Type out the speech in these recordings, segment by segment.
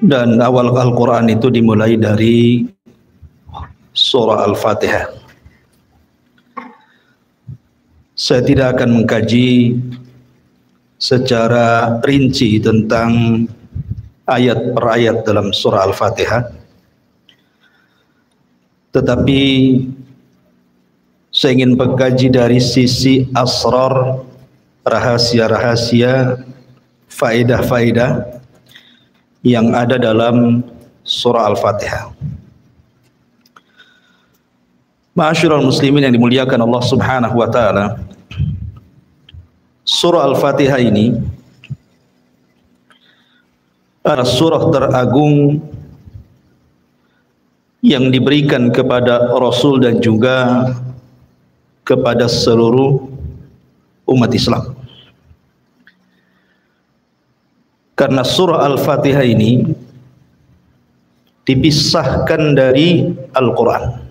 Dan awal Al-Quran itu dimulai dari surah Al-Fatihah. Saya tidak akan mengkaji secara rinci tentang ayat per ayat dalam surah Al-Fatihah, tetapi saya ingin mengkaji dari sisi asrar, rahasia-rahasia, faedah-faedah yang ada dalam surah Al-Fatihah. Ma'asyiral muslimin yang dimuliakan Allah Subhanahu wa taala, surah Al-Fatihah ini adalah surah teragung yang diberikan kepada Rasul dan juga kepada seluruh umat Islam. Karena surah Al-Fatihah ini dipisahkan dari Al-Quran.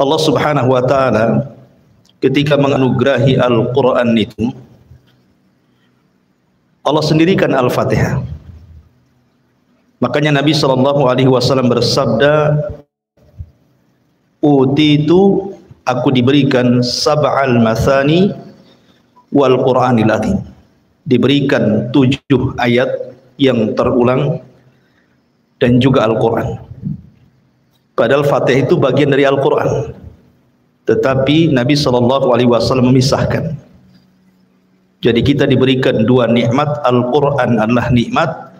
Allah Subhanahu wa taala ketika menganugerahi Al-Quran itu, Allah sendirikan Al-Fatihah. Makanya Nabi SAW bersabda, utitu, aku diberikan sab'al mathani wal Qur'anil azim, diberikan 7 ayat yang terulang dan juga Al-Quran. Padahal Fatihah itu bagian dari Al-Quran, tetapi Nabi SAW memisahkan. Jadi kita diberikan 2 nikmat. Al-Quran adalah nikmat,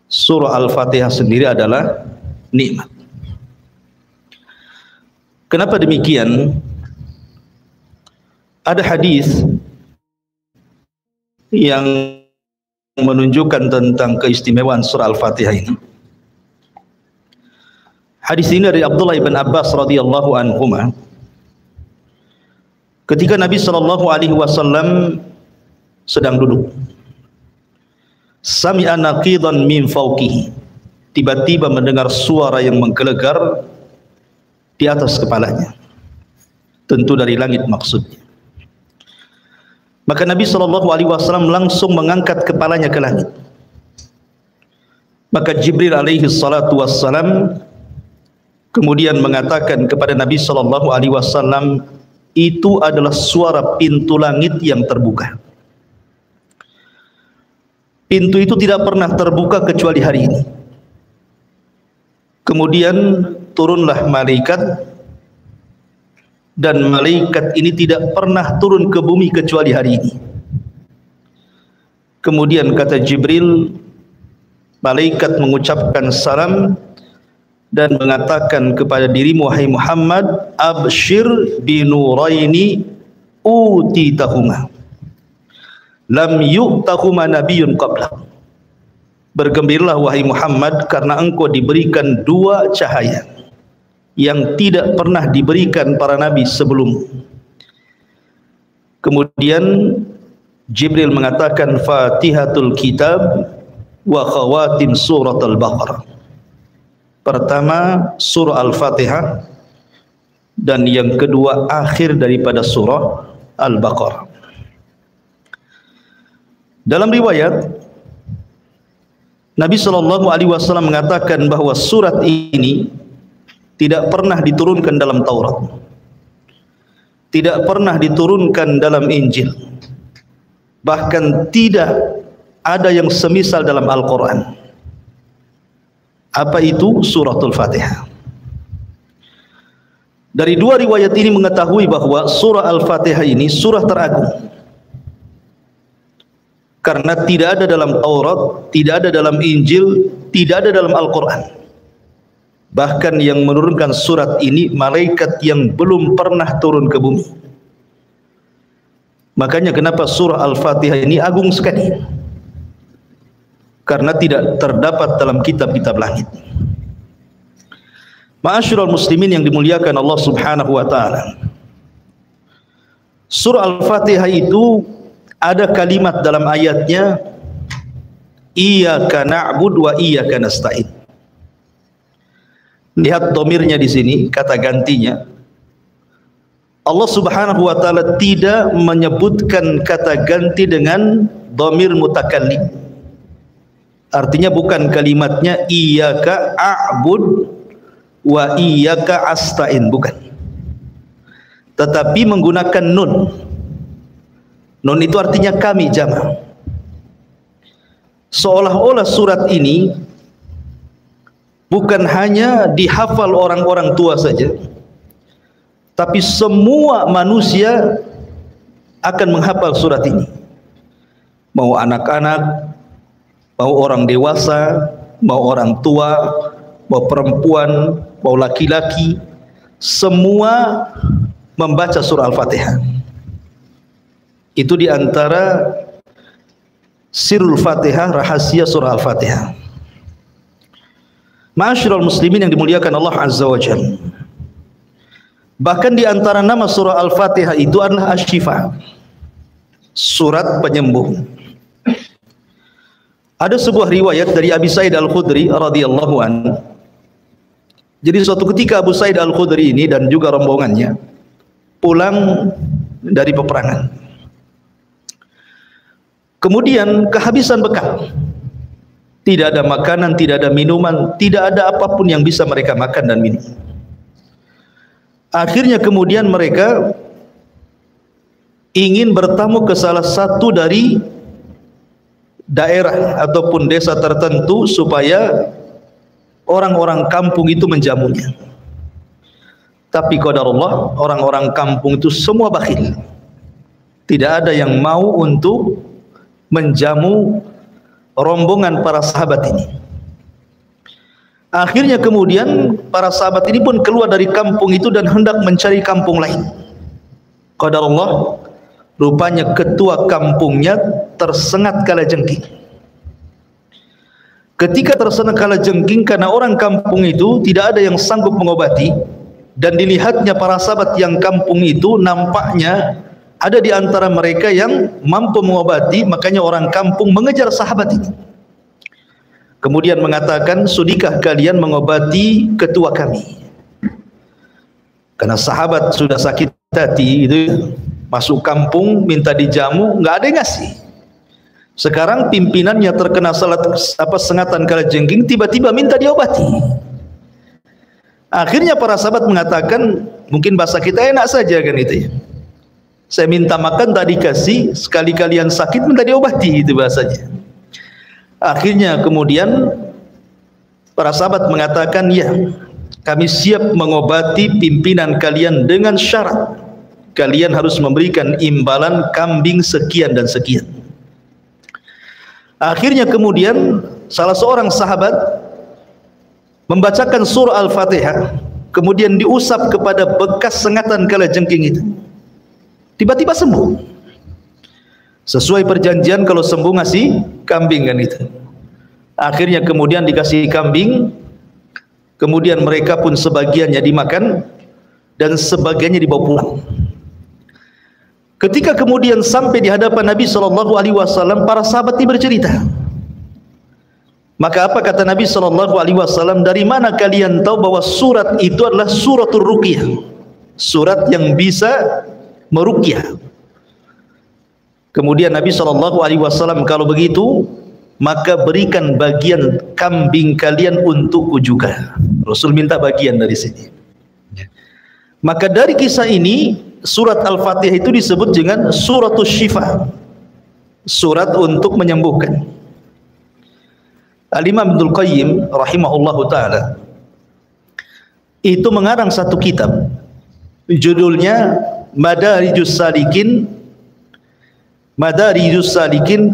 surah Al-Fatihah sendiri adalah nikmat. Kenapa demikian? Ada hadis yang menunjukkan tentang keistimewaan surah Al-Fatihah ini. Hadis ini dari Abdullah ibn Abbas radhiyallahu anhuma. Ketika Nabi SAW sedang duduk, sami'a naqidan min fawqihi, tiba-tiba mendengar suara yang menggelegar di atas kepalanya, tentu dari langit maksudnya. Maka Nabi SAW langsung mengangkat kepalanya ke langit. Maka Jibril alaihi salatu wassalam kemudian mengatakan kepada Nabi SAW, itu adalah suara pintu langit yang terbuka. Pintu itu tidak pernah terbuka kecuali hari ini. Kemudian turunlah malaikat, dan malaikat ini tidak pernah turun ke bumi kecuali hari ini. Kemudian kata Jibril, malaikat mengucapkan salam dan mengatakan kepada dirimu, wahai Muhammad, abshir binuraini utitahuma lam yu'tahuma nabiyyun qabla. Bergembiralah wahai Muhammad, karena engkau diberikan 2 cahaya yang tidak pernah diberikan para nabi sebelum. Kemudian Jibril mengatakan, Fatihatul Kitab wa khawatim surat Al-Baqarah. Pertama surah Al-Fatihah, dan yang kedua akhir daripada surah Al-Baqarah. Dalam riwayat Nabi SAW mengatakan bahwa surat ini tidak pernah diturunkan dalam Taurat, tidak pernah diturunkan dalam Injil, bahkan tidak ada yang semisal dalam Al-Quran. Apa itu? Suratul Fatihah. Dari 2 riwayat ini mengetahui bahwa surah Al-Fatihah ini surah teragung, karena tidak ada dalam Taurat, tidak ada dalam Injil, tidak ada dalam Al-Quran. Bahkan yang menurunkan surat ini malaikat yang belum pernah turun ke bumi. Makanya kenapa surah Al-Fatihah ini agung sekali, karena tidak terdapat dalam kitab-kitab langit. Ma'asyiral muslimin yang dimuliakan Allah Subhanahu wa taala, surah Al-Fatihah itu ada kalimat dalam ayatnya, iyyaka na'budu wa iyyaka nasta'in. Lihat domirnya di sini, kata gantinya. Allah Subhanahu wa taala tidak menyebutkan kata ganti dengan domir mutakallim. Artinya bukan kalimatnya iyyaka a'bud wa iyyaka asta'in, bukan. Tetapi menggunakan nun. Nun itu artinya kami jamak. Seolah-olah surat ini bukan hanya dihafal orang-orang tua saja, tapi semua manusia akan menghafal surat ini. Mau anak-anak, mau orang dewasa, mau orang tua, mau perempuan, mau laki-laki, semua membaca surah Al-Fatihah. Itu diantara sirul Fatihah, rahasia surah Al-Fatihah. Ma'asyiral muslimin yang dimuliakan Allah Azza wa Jalla. Bahkan diantara nama surah Al-Fatihah itu adalah Asy-Syifa, surat penyembuh. Ada sebuah riwayat dari Abi Sa'id Al-Khudri radhiyallahu anhu. Jadi suatu ketika Abu Sa'id Al-Khudri ini dan juga rombongannya pulang dari peperangan. Kemudian kehabisan bekal. Tidak ada makanan, tidak ada minuman, tidak ada apapun yang bisa mereka makan dan minum. Akhirnya kemudian mereka ingin bertamu ke salah satu dari daerah ataupun desa tertentu supaya orang-orang kampung itu menjamunya. Tapi qadarullah, orang-orang kampung itu semua bakhil. Tidak ada yang mau untuk menjamu rombongan para sahabat ini. Akhirnya kemudian para sahabat ini pun keluar dari kampung itu dan hendak mencari kampung lain. Qadarullah, rupanya ketua kampungnya tersengat kalajengking. Ketika tersengat kalajengking karena orang kampung itu tidak ada yang sanggup mengobati, dan dilihatnya para sahabat yang kampung itu nampaknya ada di antara mereka yang mampu mengobati, makanya orang kampung mengejar sahabat ini. Kemudian mengatakan, sudikah kalian mengobati ketua kami? Karena sahabat sudah sakit hati, itu masuk kampung minta dijamu, nggak ada yang ngasih. Sekarang pimpinannya terkena sengatan kalajengking, tiba-tiba minta diobati. Akhirnya para sahabat mengatakan, mungkin bahasa kita enak saja kan itu ya. Saya minta makan tak dikasih, sekali kalian sakit minta diobati, itu bahasanya. Akhirnya kemudian para sahabat mengatakan, ya, kami siap mengobati pimpinan kalian dengan syarat kalian harus memberikan imbalan kambing sekian dan sekian. Akhirnya kemudian salah seorang sahabat membacakan surah Al-Fatihah, kemudian diusap kepada bekas sengatan kalajengking itu. Tiba-tiba sembuh. Sesuai perjanjian kalau sembuh ngasih kambing kan itu. Akhirnya kemudian dikasih kambing, kemudian mereka pun sebagiannya dimakan dan sebagiannya dibawa pulang. Ketika kemudian sampai di hadapan Nabi SAW, para sahabat ini bercerita. Maka apa kata Nabi SAW? Dari mana kalian tahu bahwa surat itu adalah suratul ruqyah, surat yang bisa meruqyah? Kemudian Nabi SAW, kalau begitu maka berikan bagian kambing kalian untukku juga. Rasul minta bagian dari sini. Maka dari kisah ini surat Al-Fatihah itu disebut dengan suratul syifa, surat untuk menyembuhkan. Al-Imam Ibnul Qayyim rahimahullahu ta'ala itu mengarang satu kitab, judulnya Madarijus Salikin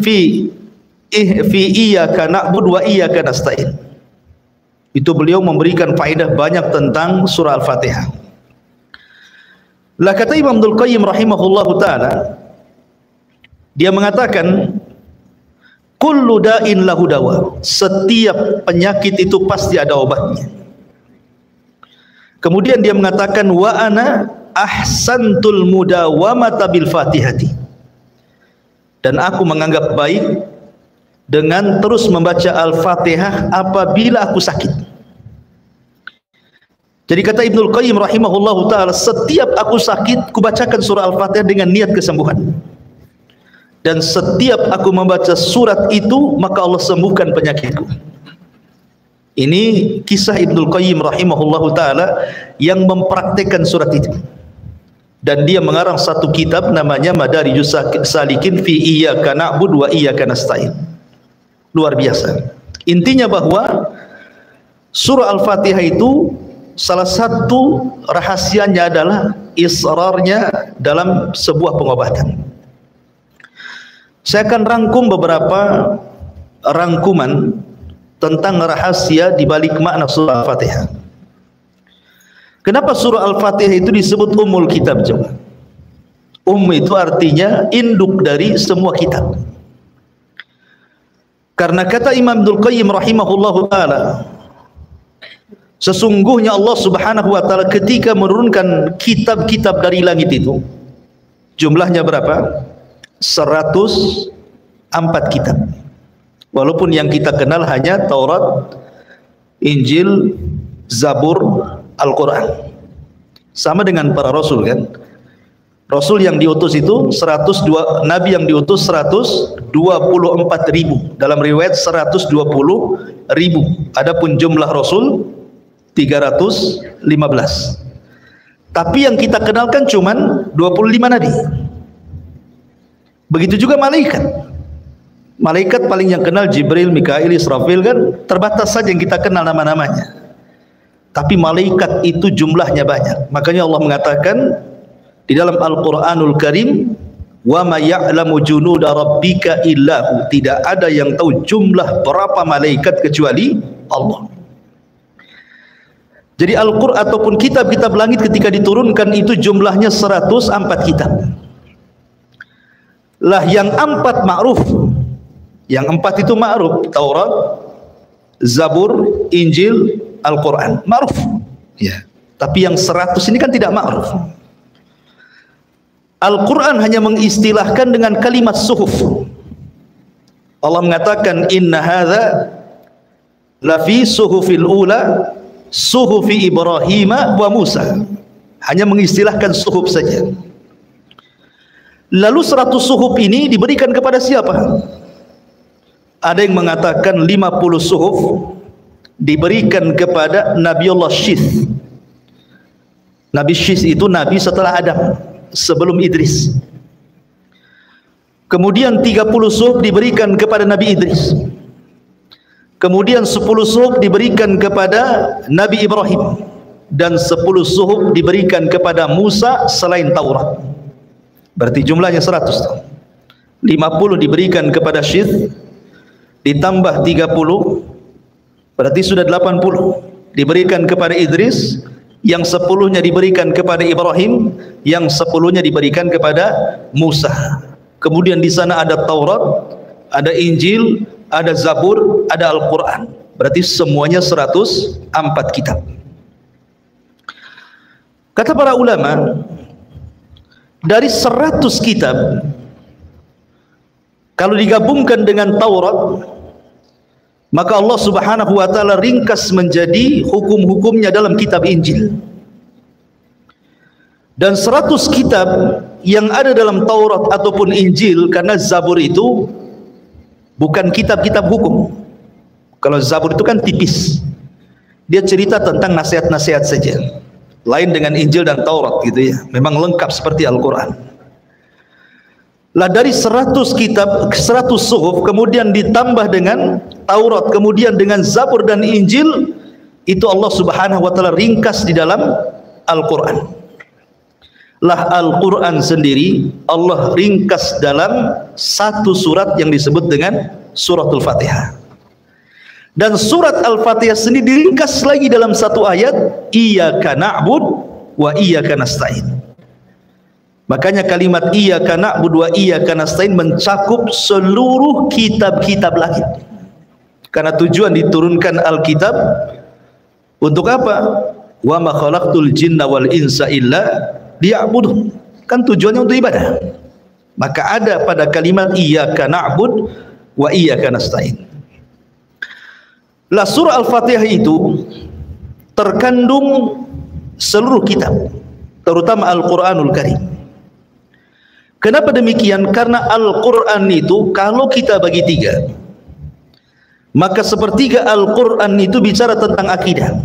fi iyyaka na'budu wa iyyaka nasta'in. Itu beliau memberikan faedah banyak tentang surah Al-Fatihah. Lah kata Imam Ibnul Qayyim rahimahullahu ta'ala, dia mengatakan kullu da'in lahu dawa, setiap penyakit itu pasti ada obatnya. Kemudian dia mengatakan wa ana ahsantul mudawamata bil fatihati, dan aku menganggap baik dengan terus membaca Al-Fatihah apabila aku sakit. Jadi kata Ibnul Qayyim rahimahullahu ta'ala, setiap aku sakit kubacakan surah Al-Fatihah dengan niat kesembuhan. dan setiap aku membaca surat itu maka Allah sembuhkan penyakitku. Ini kisah Ibnul Qayyim rahimahullahu taala yang mempraktikkan surat itu. Dan dia mengarang satu kitab namanya Madarijus Salikin fi Iyyaka na'budu wa iyyaka nasta'in. Luar biasa. Intinya bahwa surah Al-Fatihah itu salah satu rahasianya adalah israrnya dalam sebuah pengobatan. Saya akan rangkum beberapa rangkuman tentang rahasia di balik makna surah Al-Fatihah. Kenapa surah Al-Fatihah itu disebut Ummul Kitab coba? Itu artinya induk dari semua kitab. Karena kata Imam Ibnul Qayyim rahimahullahu taala, sesungguhnya Allah Subhanahu wa taala ketika menurunkan kitab-kitab dari langit itu, jumlahnya berapa? 104 kitab. Walaupun yang kita kenal hanya Taurat, Injil, Zabur, Al-Quran. Sama dengan para rasul kan. Rasul yang diutus itu 102, nabi yang diutus 124.000. Dalam riwayat 120.000. Adapun jumlah rasul 315. Tapi yang kita kenalkan cuman 25 nabi. Begitu juga malaikat. Malaikat paling yang kenal Jibril, Mikail, Israfil kan, terbatas saja yang kita kenal nama-namanya. Tapi malaikat itu jumlahnya banyak. Makanya Allah mengatakan di dalam Al-Qur'anul Karim, "Wa ma ya'lamu junuda rabbika illahu." Tidak ada yang tahu jumlah berapa malaikat kecuali Allah. Jadi Al-Qur'an ataupun kitab-kitab langit ketika diturunkan itu jumlahnya 104 kitab. Lah yang 4 ma'ruf. Yang 4 itu ma'ruf, Taurat, Zabur, Injil, Al-Quran, ma'ruf. Ya. Tapi yang 100 ini kan tidak ma'ruf. Al-Quran hanya mengistilahkan dengan kalimat suhuf. Allah mengatakan inna hadza lafi suhufil ula suhufi Ibrahim wa Musa. Hanya mengistilahkan suhuf saja. Lalu 100 suhuf ini diberikan kepada siapa? Ada yang mengatakan 50 suhuf diberikan kepada Nabiullah Syith. Nabi Syith itu nabi setelah Adam, sebelum Idris. Kemudian 30 suhuf diberikan kepada Nabi Idris. Kemudian 10 suhuf diberikan kepada Nabi Ibrahim. Dan 10 suhuf diberikan kepada Musa selain Taurat. Berarti jumlahnya 100. 50 diberikan kepada Syith, ditambah 30, berarti sudah 80. Diberikan kepada Idris, yang 10-nya diberikan kepada Ibrahim, yang 10-nya diberikan kepada Musa. Kemudian di sana ada Taurat, ada Injil, ada Zabur, ada Al-Quran. Berarti semuanya 104 kitab. Kata para ulama, dari 100 kitab, kalau digabungkan dengan Taurat, maka Allah Subhanahu wa taala ringkas menjadi hukum-hukumnya dalam kitab Injil. Dan 100 kitab yang ada dalam Taurat ataupun Injil, karena Zabur itu bukan kitab-kitab hukum. Kalau Zabur itu kan tipis. Dia cerita tentang nasihat-nasihat saja. Lain dengan Injil dan Taurat gitu ya. Memang lengkap seperti Al-Quran. Lah dari 100 kitab, 100 suhuf, kemudian ditambah dengan Taurat, kemudian dengan Zabur dan Injil, itu Allah Subhanahu wa taala ringkas di dalam Al-Quran. Lah Al-Quran sendiri Allah ringkas dalam satu surat yang disebut dengan Suratul Fatihah. Dan surat Al-Fatihah sendiri diringkas lagi dalam satu ayat, Iyyaka na'bud wa iyyaka nasta'in. Makanya kalimat Iyyaka na'bud wa iyyaka nasta'in mencakup seluruh kitab-kitab langit. Karena tujuan diturunkan Alkitab untuk apa? Wa ma khalaqtul jinna wal insa illa liya'budun. Kan tujuannya untuk ibadah. Maka ada pada kalimat Iyyaka na'bud wa iyyaka nasta'in. Lah surah Al-Fatihah itu terkandung seluruh kitab, terutama Al-Quranul Karim. Kenapa demikian? Karena Al-Quran itu kalau kita bagi tiga, maka sepertiga Al-Quran itu bicara tentang akidah,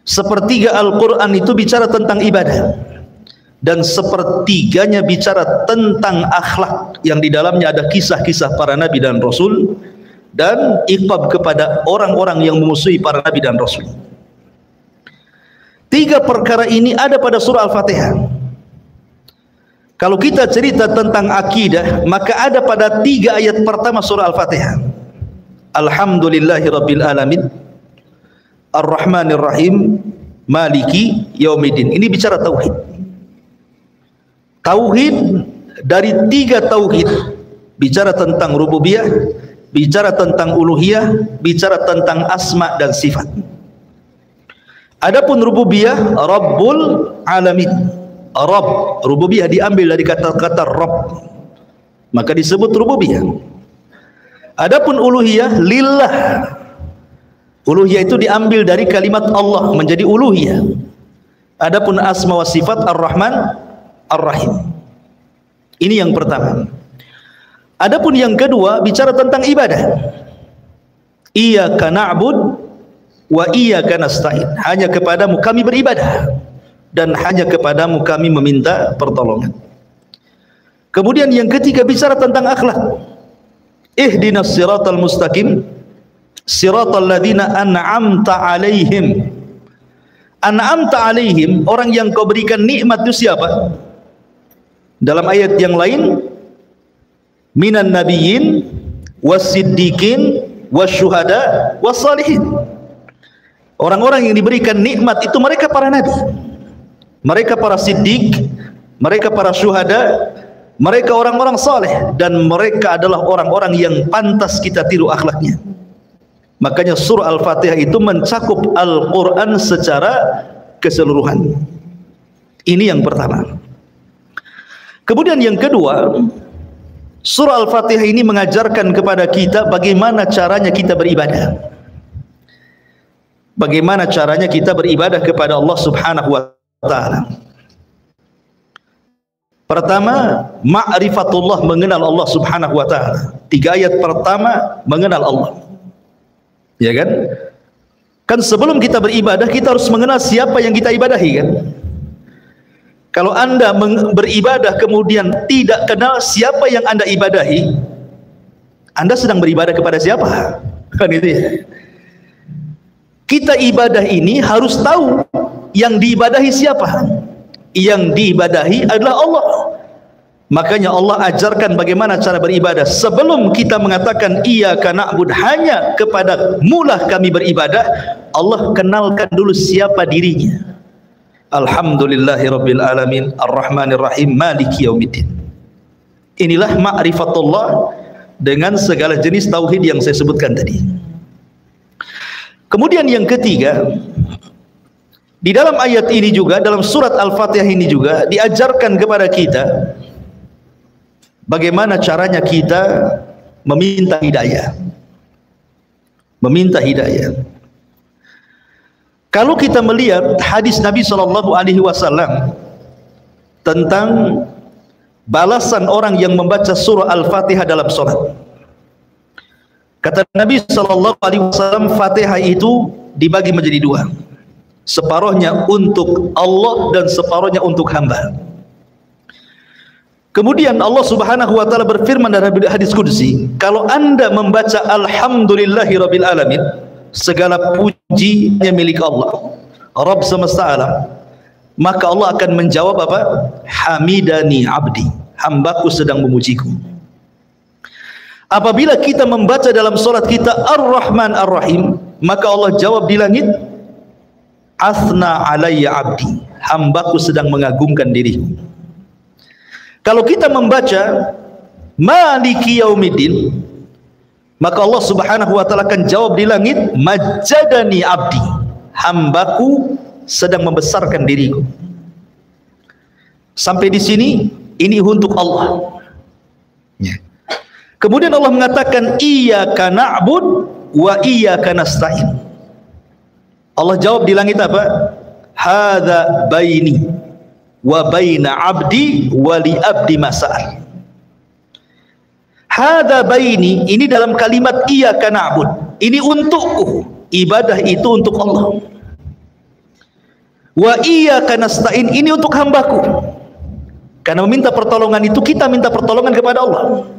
sepertiga Al-Quran itu bicara tentang ibadah, dan sepertiganya bicara tentang akhlak yang di dalamnya ada kisah-kisah para nabi dan rasul dan iqab kepada orang-orang yang memusuhi para nabi dan rasul. Tiga perkara ini ada pada surah Al-Fatihah. Kalau kita cerita tentang akidah, maka ada pada 3 ayat pertama surah Al-Fatihah. Alhamdulillahirabbil alamin, Ar-Rahmanir Rahim, Maliki Yaumiddin. Ini bicara tauhid. Tauhid dari 3 tauhid, bicara tentang rububiyah, bicara tentang uluhiyah, bicara tentang asma dan sifat. Adapun rububiyah, Rabbul Alamin. Rabb, rububiyah diambil dari kata-kata Rabb, maka disebut rububiyah. Adapun uluhiyah, lillah. Uluhiyah itu diambil dari kalimat Allah menjadi uluhiyah. Adapun asma wa sifat, Ar-Rahman, Ar-Rahim. Ini yang pertama. Adapun yang kedua bicara tentang ibadah. Iyyaka na'bud wa iyyaka nasta'in. Hanya kepadamu kami beribadah dan hanya kepadamu kami meminta pertolongan. Kemudian yang ketiga bicara tentang akhlak. Ihdinas siratal mustaqim, siratal ladzina an'amta alaihim. An'amta alaihim, orang yang kau berikan nikmat itu siapa? Dalam ayat yang lain, minan nabiyyin was-siddiqin wasyuhada was-salihin. Orang-orang yang diberikan nikmat itu mereka para nabi, mereka para siddiq, mereka para syuhada, mereka orang-orang saleh, dan mereka adalah orang-orang yang pantas kita tiru akhlaknya. Makanya surah Al-Fatihah itu mencakup Al-Quran secara keseluruhan. Ini yang pertama. Kemudian yang kedua, surah Al-Fatihah ini mengajarkan kepada kita bagaimana caranya kita beribadah. Bagaimana caranya kita beribadah kepada Allah Subhanahu wa ta'ala. Pertama, ma'rifatullah, mengenal Allah Subhanahu wa ta'ala. 3 ayat pertama mengenal Allah. Ya kan? Kan sebelum kita beribadah kita harus mengenal siapa yang kita ibadahi kan? Kalau Anda beribadah kemudian tidak kenal siapa yang Anda ibadahi, Anda sedang beribadah kepada siapa? Kan itu ya. Kita ibadah ini harus tahu yang diibadahi siapa. Yang diibadahi adalah Allah. Makanya Allah ajarkan bagaimana cara beribadah. Sebelum kita mengatakan iyyaka na'bud, hanya kepada mulah kami beribadah, Allah kenalkan dulu siapa dirinya. Alhamdulillahirabbil alamin, Ar-Rahmanir Rahim, Maliki Yaumiddin. Inilah ma'rifatullah dengan segala jenis tauhid yang saya sebutkan tadi. Kemudian yang ketiga, di dalam ayat ini juga, dalam surat Al-Fatihah ini juga diajarkan kepada kita bagaimana caranya kita meminta hidayah. Meminta hidayah. Kalau kita melihat hadis Nabi SAW tentang balasan orang yang membaca surah Al-Fatihah dalam salat, kata Nabi SAW, Fatihah itu dibagi menjadi 2. Separuhnya untuk Allah dan separuhnya untuk hamba. Kemudian Allah Subhanahu wa ta'ala berfirman dalam hadis qudsi, kalau Anda membaca Alhamdulillahirabbil alamin, segala puji hanya milik Allah, Rabb semesta alam, maka Allah akan menjawab apa? Hamidani abdi, hambaku sedang memujiku. Apabila kita membaca dalam salat kita Ar-Rahman Ar-Rahim, maka Allah jawab di langit, Asna alayya abdi, hambaku sedang mengagungkan diriku. Kalau kita membaca Maliki Yaumiddin, maka Allah Subhanahu wa ta'ala akan jawab di langit, Majjadani abdi, hambaku sedang membesarkan diriku. Sampai di sini ini untuk Allah. Ya. Kemudian Allah mengatakan iyyaka na'bud wa iyyaka nasta'in. Allah jawab di langit apa? Hadza baini wa baina 'abdi wa li 'abdi mas'al. Hadza baini, ini dalam kalimat iyyaka na'bud, ini untukku, ibadah itu untuk Allah. Wa iyyaka nasta'in, ini untuk hambaku. Karena meminta pertolongan itu kita minta pertolongan kepada Allah.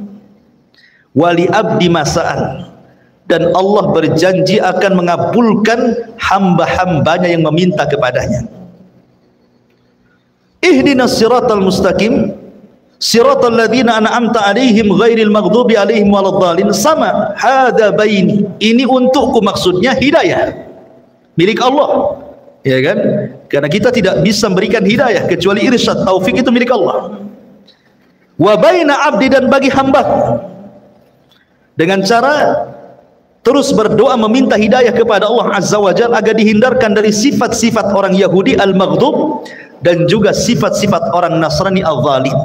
Wa li 'abdi mas'al, dan Allah berjanji akan mengabulkan hamba-hambanya yang meminta kepadanya. Ihdinas siratal mustaqim siratal ladzina an'amta 'alaihim ghairil maghdubi 'alaihim waladdallin. Sama, hadza baini, ini untukku, maksudnya hidayah milik Allah, ya kan? Karena kita tidak bisa memberikan hidayah kecuali irsyad, taufik itu milik Allah. Wa baina 'abdi, dan bagi hambaku, dengan cara terus berdoa meminta hidayah kepada Allah Azza wa Jalla agar dihindarkan dari sifat-sifat orang Yahudi al-maghdub dan juga sifat-sifat orang Nasrani al-zalim.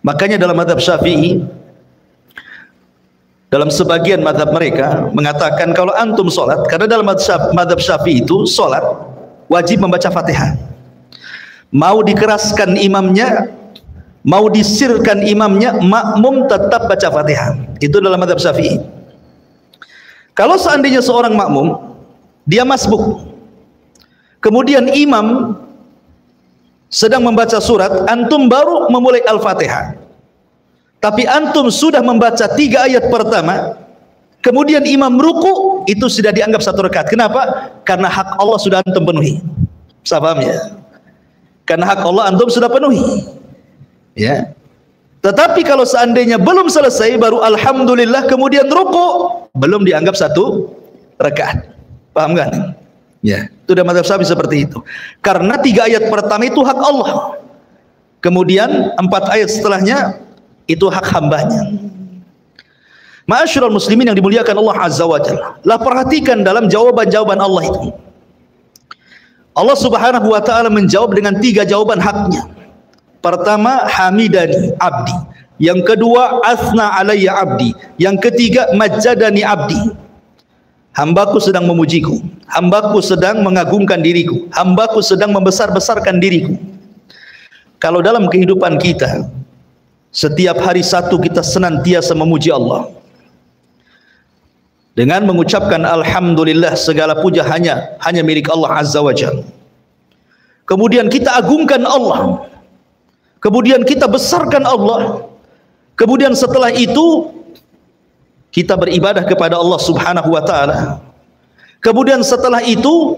Makanya dalam mazhab Syafi'i, dalam sebagian mazhab mereka mengatakan kalau antum sholat, karena dalam mazhab Syafi'i itu sholat wajib membaca Fatihah. Mau dikeraskan imamnya, mau disirkan imamnya, makmum tetap baca Fatihah. Itu dalam mazhab Syafi'i. Kalau seandainya seorang makmum dia masbuk, kemudian imam sedang membaca surat, antum baru memulai Al-Fatihah, tapi antum sudah membaca 3 ayat pertama, kemudian imam ruku, itu sudah dianggap 1 rakaat. Kenapa? Karena hak Allah sudah antum penuhi. Bisa paham ya? Karena hak Allah antum sudah penuhi, ya. Tetapi kalau seandainya belum selesai baru alhamdulillah kemudian ruku, belum dianggap 1 rakaat. Paham kan? Ya, itu dalam mazhab Syafi'i seperti itu. Karena 3 ayat pertama itu hak Allah, kemudian 4 ayat setelahnya itu hak hambanya. Ma'asyiral muslimin yang dimuliakan Allah Azza wa Jalla, lah perhatikan dalam jawaban-jawaban Allah itu. Allah Subhanahu wa taala menjawab dengan 3 jawaban haknya. Pertama, hamidani abdi. Yang kedua, asna alayya abdi. Yang ketiga, majjadani abdi. Hambaku sedang memujiku, hambaku sedang mengagungkan diriku, hambaku sedang membesar-besarkan diriku. Kalau dalam kehidupan kita setiap hari satu kita senantiasa memuji Allah dengan mengucapkan alhamdulillah, segala puja hanya milik Allah Azza wa Jalla. Kemudian kita agungkan Allah, kemudian kita besarkan Allah, kemudian setelah itu kita beribadah kepada Allah Subhanahu wa taala. Kemudian setelah itu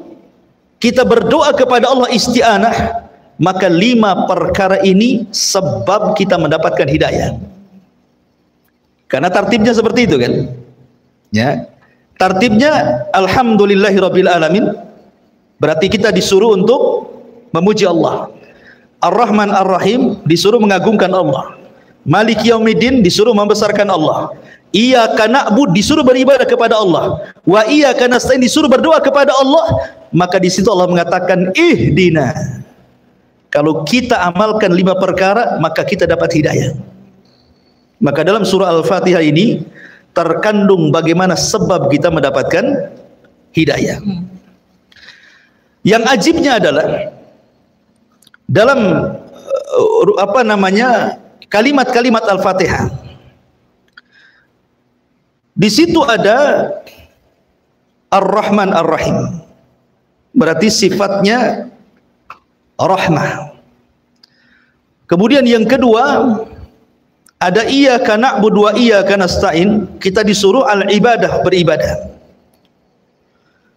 kita berdoa kepada Allah isti'anah. Maka 5 perkara ini sebab kita mendapatkan hidayah. Karena tartibnya seperti itu kan? Ya. Tartibnya alhamdulillahirabbil alamin. Berarti kita disuruh untuk memuji Allah. Ar-Rahman Ar-Rahim disuruh mengagungkan Allah. Malik Yaumiddin disuruh membesarkan Allah. Iyyaka na'bud disuruh beribadah kepada Allah, wa iyyaka nasta'in disuruh berdoa kepada Allah. Maka di situ Allah mengatakan ihdina. Kalau kita amalkan 5 perkara, maka kita dapat hidayah. Maka dalam surah Al-Fatihah ini terkandung bagaimana sebab kita mendapatkan hidayah. Yang ajibnya adalah dalam kalimat-kalimat Al-Fatihah, di situ ada Ar-Rahman Ar-Rahim, berarti sifatnya rahmah. Kemudian yang kedua ada iyyaka na'budu wa iyyaka nasta'in, kita disuruh al-ibadah, beribadah.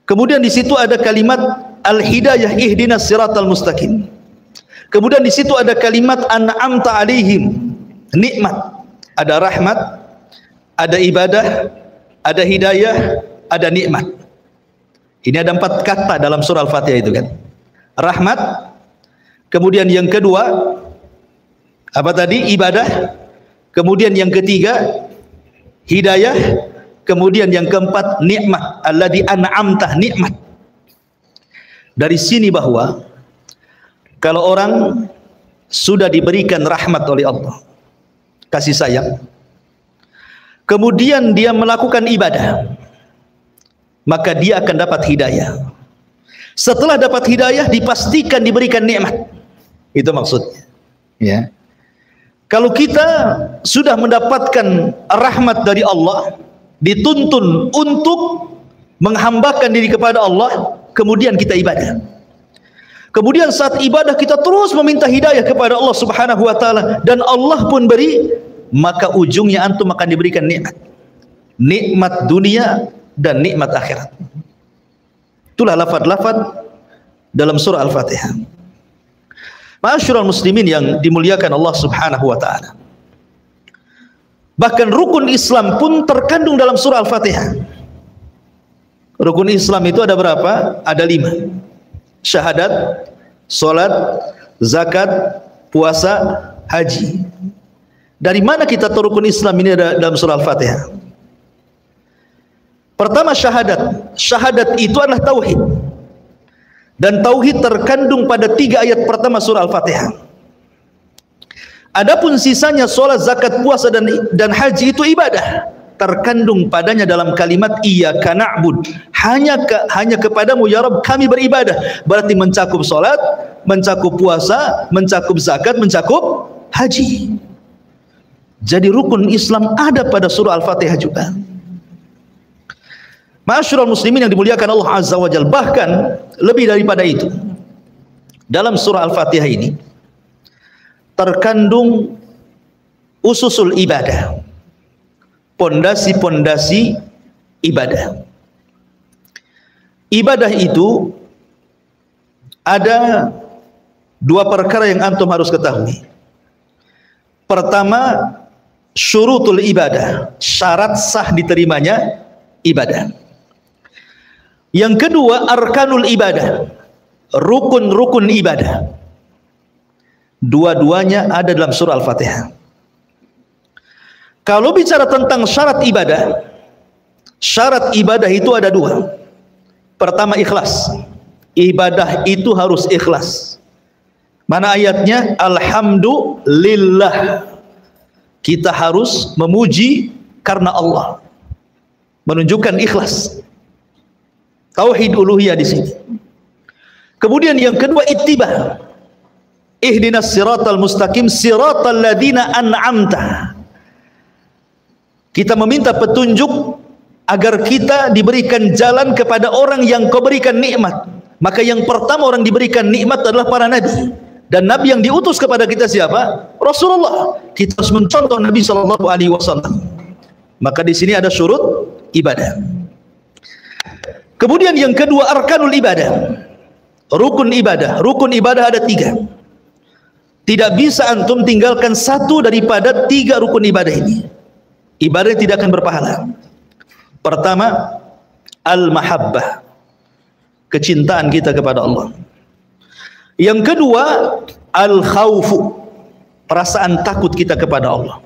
Kemudian di situ ada kalimat al-hidayah, ihdinas siratal mustaqim. Kemudian di situ ada kalimat an'amta alaihim, nikmat. Ada rahmat, ada ibadah, ada hidayah, ada nikmat. Ini ada 4 kata dalam surah Al-Fatihah itu kan. Rahmat, kemudian yang kedua apa tadi? Ibadah. Kemudian yang ketiga hidayah, kemudian yang keempat nikmat. Alladzi an'amta, nikmat. Dari sini bahwa kalau orang sudah diberikan rahmat oleh Allah, kasih sayang, kemudian dia melakukan ibadah, maka dia akan dapat hidayah. Setelah dapat hidayah dipastikan diberikan nikmat. Itu maksudnya. Ya. Kalau kita sudah mendapatkan rahmat dari Allah, dituntun untuk menghambakan diri kepada Allah, kemudian kita ibadah. Kemudian saat ibadah kita terus meminta hidayah kepada Allah Subhanahu wa taala dan Allah pun beri, maka ujungnya antum akan diberikan nikmat. Nikmat dunia dan nikmat akhirat. Itulah lafaz-lafaz dalam surah Al-Fatihah. Ma'asyiral muslimin yang dimuliakan Allah Subhanahu wa taala. Bahkan rukun Islam pun terkandung dalam surah Al-Fatihah. Rukun Islam itu ada berapa? Ada 5. Syahadat, salat, zakat, puasa, haji. Dari mana kita tahu rukun Islam ini ada dalam surah Al-Fatihah? Pertama syahadat. Syahadat itu adalah tauhid. Dan tauhid terkandung pada 3 ayat pertama surah Al-Fatihah. Adapun sisanya salat, zakat, puasa dan haji itu ibadah. Terkandung padanya dalam kalimat iyyaka na'bud. Hanya kepadamu ya Rabb kami beribadah. Berarti mencakup salat, mencakup puasa, mencakup zakat, mencakup haji. Jadi rukun Islam ada pada surah Al-Fatihah juga. Ma'asyiral muslimin yang dimuliakan Allah Azza wa Jalla, bahkan lebih daripada itu, dalam surah Al-Fatihah ini terkandung ususul ibadah, pondasi-pondasi ibadah. Ibadah itu ada 2 perkara yang antum harus ketahui. Pertama, syurutul ibadah, syarat sah diterimanya ibadah. Yang kedua, arkanul ibadah, rukun-rukun ibadah. Dua-duanya ada dalam surah Al-Fatihah. Kalau bicara tentang syarat ibadah itu ada 2. Pertama, ikhlas. Ibadah itu harus ikhlas. Mana ayatnya? Alhamdulillah. Kita harus memuji karena Allah. Menunjukkan ikhlas. Tauhid uluhiyah di sini. Kemudian yang kedua, ittiba. Ihdinas siratal mustaqim siratal ladzina an'amta. Kita meminta petunjuk agar kita diberikan jalan kepada orang yang kau berikan nikmat. Maka yang pertama orang diberikan nikmat adalah para nabi. Dan nabi yang diutus kepada kita siapa? Rasulullah. Kita harus mencontoh Nabi sallallahu alaihi wasallam. Maka di sini ada syurut ibadah. Kemudian yang kedua, arkanul ibadah, rukun ibadah. Rukun ibadah ada 3. Tidak bisa antum tinggalkan satu daripada 3 rukun ibadah ini. Ibadah tidak akan berpahala. Pertama, al-mahabbah, kecintaan kita kepada Allah. Yang kedua, al-khawfu, perasaan takut kita kepada Allah.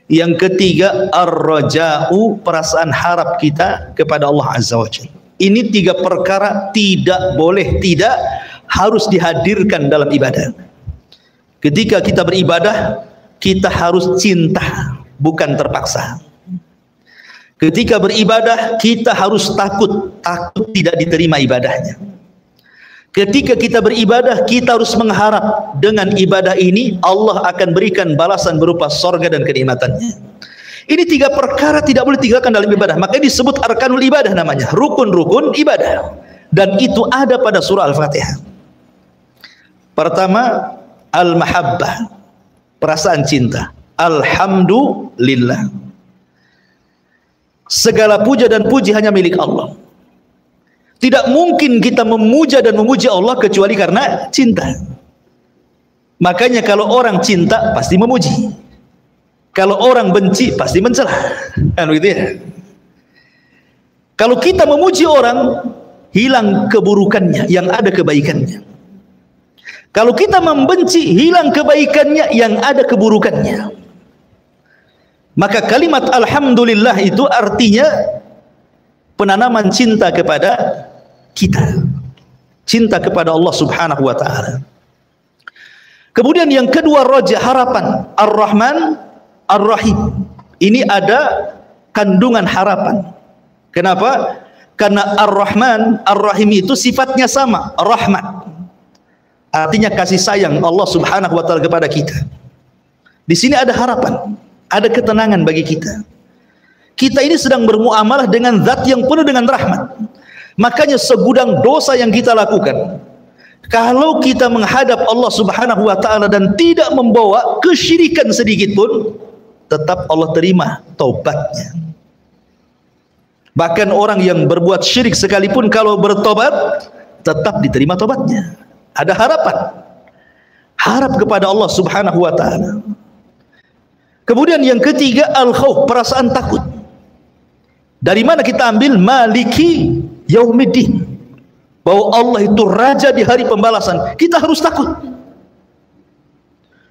Yang ketiga, ar-raja'u, perasaan harap kita kepada Allah Azza wa Jalla. Ini 3 perkara tidak boleh, tidak harus dihadirkan dalam ibadah. Ketika kita beribadah, kita harus cinta, bukan terpaksa. Ketika beribadah, kita harus takut tidak diterima ibadahnya. Ketika kita beribadah, kita harus mengharap dengan ibadah ini Allah akan berikan balasan berupa sorga dan kenikmatannya. Ini 3 perkara tidak boleh tinggalkan dalam ibadah. Makanya disebut arkanul ibadah namanya, rukun-rukun ibadah. Dan itu ada pada surah Al-Fatihah. Pertama, al-mahabbah, perasaan cinta. Alhamdulillah. Segala puja dan puji hanya milik Allah. Tidak mungkin kita memuja dan memuji Allah kecuali karena cinta. Makanya kalau orang cinta pasti memuji. Kalau orang benci pasti mencela. Kan begitu ya? Kalau kita memuji orang, hilang keburukannya, yang ada kebaikannya. Kalau kita membenci, hilang kebaikannya, yang ada keburukannya. Maka kalimat alhamdulillah itu artinya penanaman cinta kepada kita, cinta kepada Allah Subhanahu wa taala. Kemudian yang kedua, raja, harapan. Ar-Rahman Ar-Rahim. Ini ada kandungan harapan. Kenapa? Karena Ar-Rahman, Ar-Rahim itu sifatnya sama, rahmat. Artinya kasih sayang Allah Subhanahu wa taala kepada kita. Di sini ada harapan, ada ketenangan bagi kita. Kita ini sedang bermuamalah dengan zat yang penuh dengan rahmat. Makanya segudang dosa yang kita lakukan, kalau kita menghadap Allah Subhanahu wa taala dan tidak membawa kesyirikan sedikit pun, tetap Allah terima taubatnya. Bahkan orang yang berbuat syirik sekalipun kalau bertobat, tetap diterima tobatnya. Ada harapan. Harap kepada Allah Subhanahu wa taala. Kemudian yang ketiga, al-khauf, perasaan takut. Dari mana kita ambil? Maliki yaumiddin. Bahwa Allah itu raja di hari pembalasan. Kita harus takut.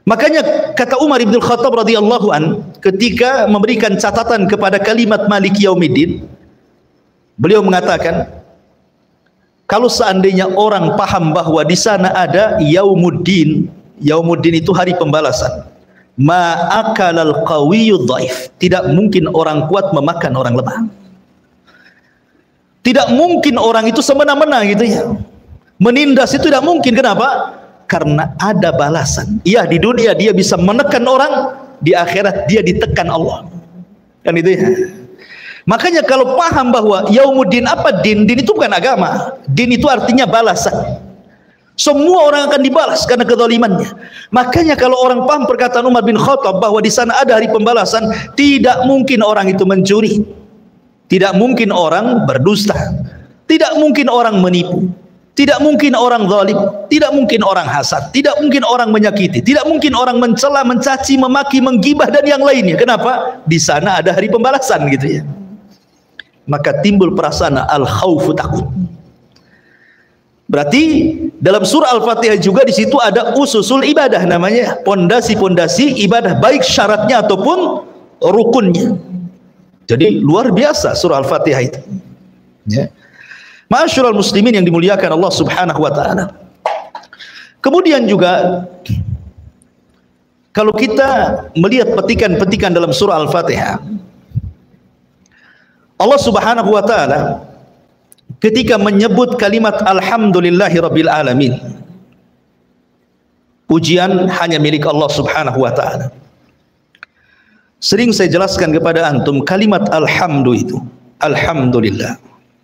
Makanya kata Umar bin Khattab radhiyallahu an ketika memberikan catatan kepada kalimat Maliki yaumiddin, beliau mengatakan, kalau seandainya orang paham bahwa di sana ada yaumuddin, yaumuddin itu hari pembalasan, ma'akalal qawiyud dhaif, tidak mungkin orang kuat memakan orang lemah. Tidak mungkin orang itu semena-mena gitu ya. Menindas itu tidak mungkin. Kenapa? Karena ada balasan. Iya, di dunia dia bisa menekan orang, di akhirat dia ditekan Allah. Kan itu ya. Makanya kalau paham bahwa yaumuddin apa din? Din itu bukan agama. Din itu artinya balasan. Semua orang akan dibalas karena kezalimannya. Makanya kalau orang paham perkataan Umar bin Khattab bahwa di sana ada hari pembalasan, tidak mungkin orang itu mencuri. Tidak mungkin orang berdusta. Tidak mungkin orang menipu. Tidak mungkin orang zalim. Tidak mungkin orang hasad. Tidak mungkin orang menyakiti. Tidak mungkin orang mencela, mencaci, memaki, menggibah dan yang lainnya. Kenapa? Di sana ada hari pembalasan gitu ya. Maka timbul perasaan al-khaufu, takut. Berarti dalam surah Al-Fatihah juga di situ ada ususul ibadah, namanya pondasi-pondasi ibadah, baik syaratnya ataupun rukunnya. Jadi luar biasa surah Al-Fatihah itu. Ya. Ma'asyiral muslimin yang dimuliakan Allah Subhanahu wa taala. Kemudian juga kalau kita melihat petikan-petikan dalam surah Al-Fatihah, Allah Subhanahu wa taala ketika menyebut kalimat alhamdulillahi rabbil alamin, pujian hanya milik Allah Subhanahu wa taala. Sering saya jelaskan kepada antum, kalimat alhamdu itu, alhamdulillah,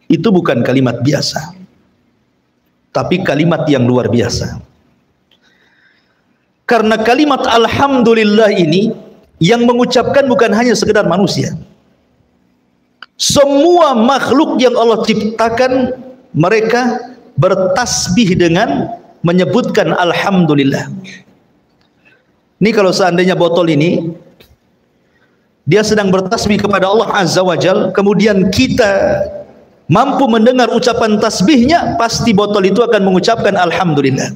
itu bukan kalimat biasa, tapi kalimat yang luar biasa. Karena kalimat alhamdulillah ini yang mengucapkan bukan hanya sekedar manusia. Semua makhluk yang Allah ciptakan, mereka bertasbih dengan menyebutkan alhamdulillah. Ini kalau seandainya botol ini dia sedang bertasbih kepada Allah Azza wa Jal, kemudian kita mampu mendengar ucapan tasbihnya, pasti botol itu akan mengucapkan alhamdulillah.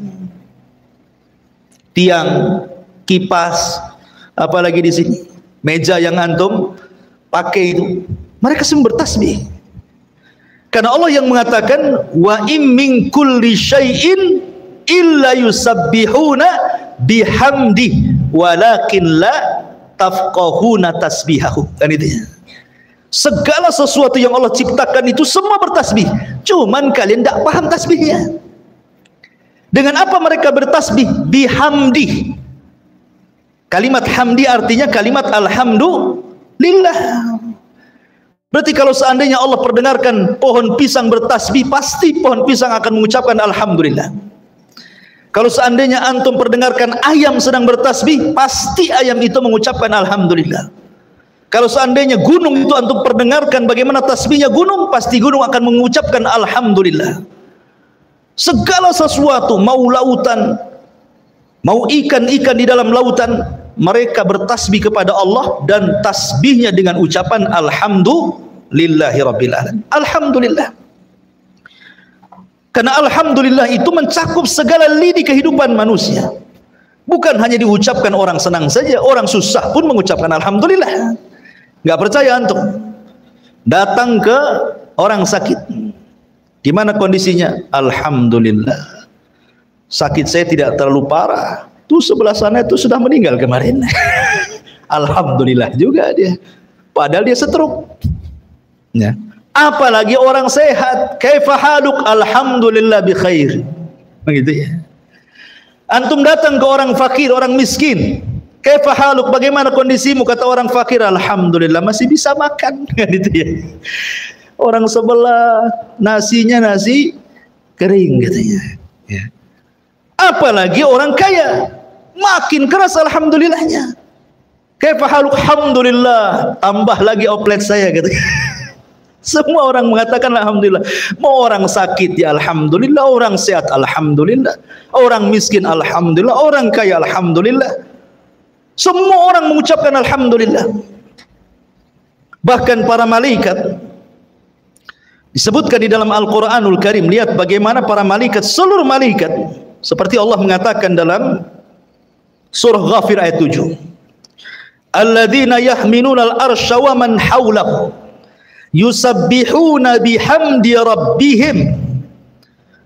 Tiang, kipas, apalagi di sini meja yang antum pakai itu, mereka semua bertasbih. Karena Allah yang mengatakan wa im min kulli syai'in illa yusabbihuna bihamdi walakin la tafqahuna tasbihahu. Kan itu ya. Segala sesuatu yang Allah ciptakan itu semua bertasbih, cuman kalian tidak paham tasbihnya. Dengan apa mereka bertasbih? Bihamdi. Kalimat hamdi artinya kalimat alhamdulillah. Berarti kalau seandainya Allah perdengarkan pohon pisang bertasbih, pasti pohon pisang akan mengucapkan alhamdulillah. Kalau seandainya antum perdengarkan ayam sedang bertasbih, pasti ayam itu mengucapkan alhamdulillah. Kalau seandainya gunung itu antum perdengarkan bagaimana tasbihnya gunung, pasti gunung akan mengucapkan alhamdulillah. Segala sesuatu, mau lautan, mau ikan-ikan di dalam lautan, mereka bertasbih kepada Allah dan tasbihnya dengan ucapan alhamdulillahi rabbil alamin. Alhamdulillah. Karena alhamdulillah itu mencakup segala lini kehidupan manusia. Bukan hanya diucapkan orang senang saja, orang susah pun mengucapkan alhamdulillah. Enggak percaya antum? Datang ke orang sakit. Gimana kondisinya? Alhamdulillah. Sakit saya tidak terlalu parah. Tuh sebelah sana itu sudah meninggal kemarin. Alhamdulillah juga dia. Padahal dia stroke. Ya. Apalagi orang sehat. Kaifa haluk? Alhamdulillah bi khair. Begitu ya. Antum datang ke orang fakir, orang miskin. Kaifa haluk? Bagaimana kondisimu? Kata orang fakir, alhamdulillah masih bisa makan. Gitu ya. Orang sebelah nasinya nasi kering katanya. Ya. Apalagi orang kaya, makin keras alhamdulillahnya. Kaifa haluk? Alhamdulillah, tambah lagi oplet saya katanya. Semua orang mengatakan alhamdulillah. Mau orang sakit ya alhamdulillah, orang sehat alhamdulillah, orang miskin alhamdulillah, orang kaya alhamdulillah. Semua orang mengucapkan alhamdulillah. Bahkan para malaikat disebutkan di dalam Al-Qur'anul Karim. Lihat bagaimana para malaikat, seluruh malaikat, seperti Allah mengatakan dalam surah Ghafir ayat 7. Alladzina yahminuna al-arsya wa man hawlahu yusabbihuna bihamdi rabbihim.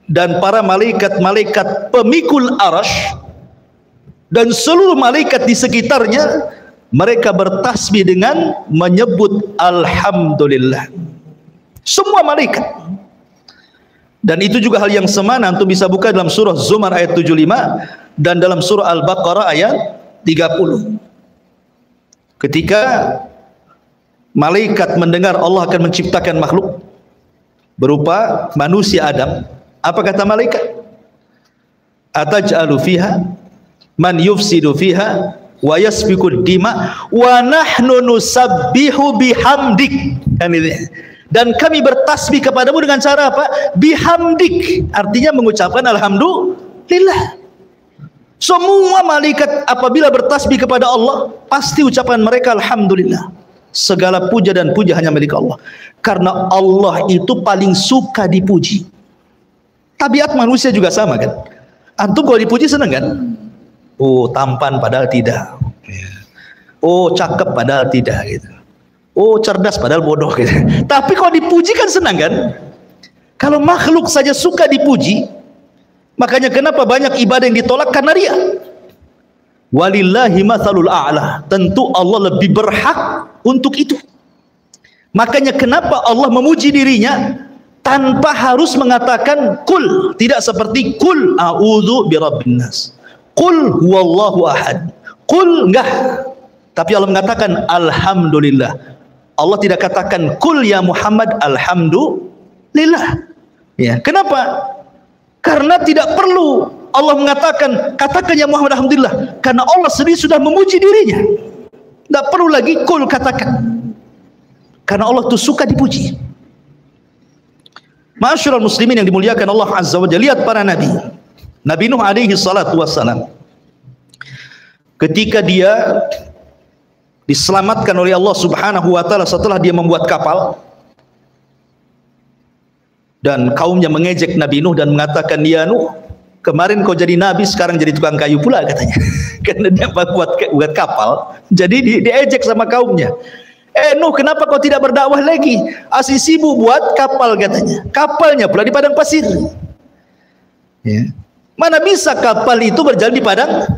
Dan para malaikat-malaikat pemikul arasy dan seluruh malaikat di sekitarnya, mereka bertasbih dengan menyebut alhamdulillah. Semua malaikat. Dan itu juga hal yang semana antum bisa buka dalam surah Zumar ayat 75 dan dalam surah Al-Baqarah ayat 30. Ketika malaikat mendengar Allah akan menciptakan makhluk berupa manusia Adam, apa kata malaikat? Ataj'alu fiha man yufsidu fiha wa yasfiku dima wa nahnu nusabbihu bihamdik. Dan kami bertasbih kepadamu dengan cara apa? Bihamdik, artinya mengucapkan alhamdulillah. Semua malaikat apabila bertasbih kepada Allah, pasti ucapan mereka alhamdulillah. Segala puja dan puja hanya milik Allah. Karena Allah itu paling suka dipuji. Tabiat manusia juga sama kan? Antum kalau dipuji senang kan? Oh tampan padahal tidak. Oh cakep padahal tidak gitu. Oh cerdas padahal bodoh gitu. Tapi kalau dipuji kan senang kan? Kalau makhluk saja suka dipuji, makanya kenapa banyak ibadah yang ditolak? Karena ria. Walillahi matsalul a'la. Tentu Allah lebih berhak untuk itu. Makanya kenapa Allah memuji dirinya tanpa harus mengatakan kul, tidak seperti kul a'udzu birabbin nas, kul huwallahu ahad, kul enggak. Tapi Allah mengatakan alhamdulillah. Allah tidak katakan kul ya Muhammad alhamdulillah. Ya, kenapa? Karena tidak perlu Allah mengatakan katakan ya Muhammad alhamdulillah, karena Allah sendiri sudah memuji dirinya. Tidak perlu lagi kul katakan, karena Allah itu suka dipuji. Ma'asyiral muslimin yang dimuliakan Allah azza wa jalla, lihat para nabi. Nabi Nuh alaihi salatu wassalam, ketika dia diselamatkan oleh Allah subhanahu wa ta'ala setelah dia membuat kapal, dan kaumnya mengejek Nabi Nuh dan mengatakan, ya Nuh, kemarin kau jadi nabi, sekarang jadi tukang kayu pula katanya. Karena dia buat kapal, jadi diejek sama kaumnya. Nuh, kenapa kau tidak berdakwah lagi? Asih sibuk buat kapal katanya. Kapalnya pula di padang pasir. Ya. Mana bisa kapal itu berjalan di padang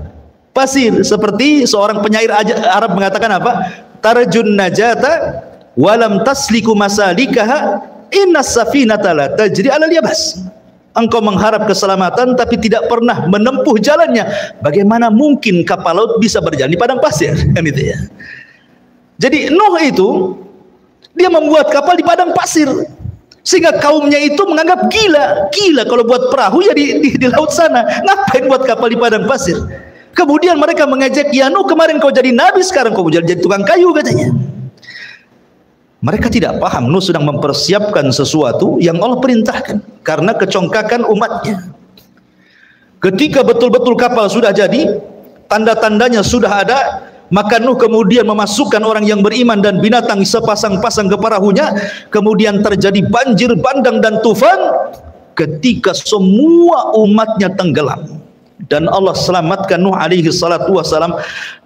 pasir? Seperti seorang penyair Arab mengatakan apa? Tarjun najata walam tasliku masalikaha innas safinata la tajri ala al-yabas. Engkau mengharap keselamatan tapi tidak pernah menempuh jalannya. Bagaimana mungkin kapal laut bisa berjalan di padang pasir? Kan itu ya. Jadi Nuh itu dia membuat kapal di padang pasir, sehingga kaumnya itu menganggap gila kalau buat perahu ya di laut sana. Ngapain buat kapal di padang pasir? Kemudian mereka mengejek, ya Nuh, kemarin kau jadi nabi, sekarang kau jadi tukang kayu katanya. Mereka tidak paham Nuh sedang mempersiapkan sesuatu yang Allah perintahkan karena kecongkakan umatnya. Ketika betul-betul kapal sudah jadi, tanda-tandanya sudah ada, maka Nuh kemudian memasukkan orang yang beriman dan binatang sepasang-pasang ke perahunya. Kemudian terjadi banjir bandang dan tufan ketika semua umatnya tenggelam. Dan Allah selamatkan Nuh alaihi salatu wassalam.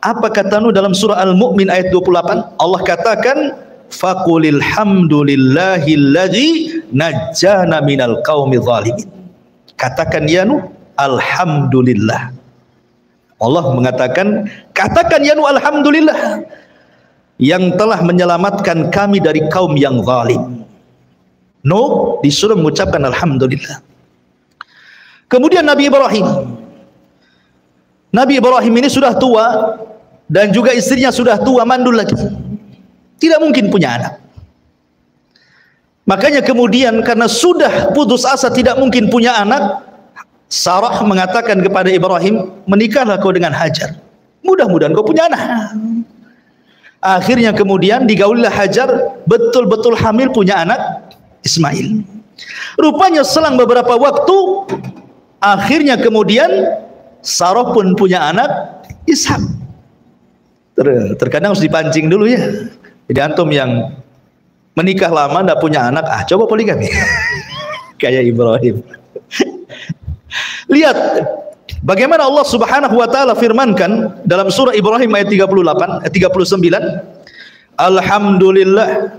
Apa kata Nuh dalam surah Al-Mu'min ayat 28? Allah katakan, faqulil hamdulillahilladzi najjana minal qaumi zalimin. Katakan ya Nuh, alhamdulillah. Allah mengatakan, katakan ya Nuh alhamdulillah, yang telah menyelamatkan kami dari kaum yang zalim. Nuh disuruh mengucapkan alhamdulillah. Kemudian Nabi Ibrahim. Nabi Ibrahim ini sudah tua dan juga istrinya sudah tua, mandul lagi. Tidak mungkin punya anak. Makanya kemudian karena sudah putus asa tidak mungkin punya anak, Sarah mengatakan kepada Ibrahim, menikahlah kau dengan Hajar. Mudah-mudahan kau punya anak. Akhirnya kemudian digaulilah Hajar, betul-betul hamil punya anak Ismail. Rupanya selang beberapa waktu, akhirnya kemudian Sarah pun punya anak Ishak. Terkadang harus dipancing dulu ya. Jadi antum yang menikah lama tidak punya anak, coba poligami. Kayak Ibrahim. Lihat bagaimana Allah Subhanahu wa taala firmankan dalam surah Ibrahim ayat 39, Alhamdulillah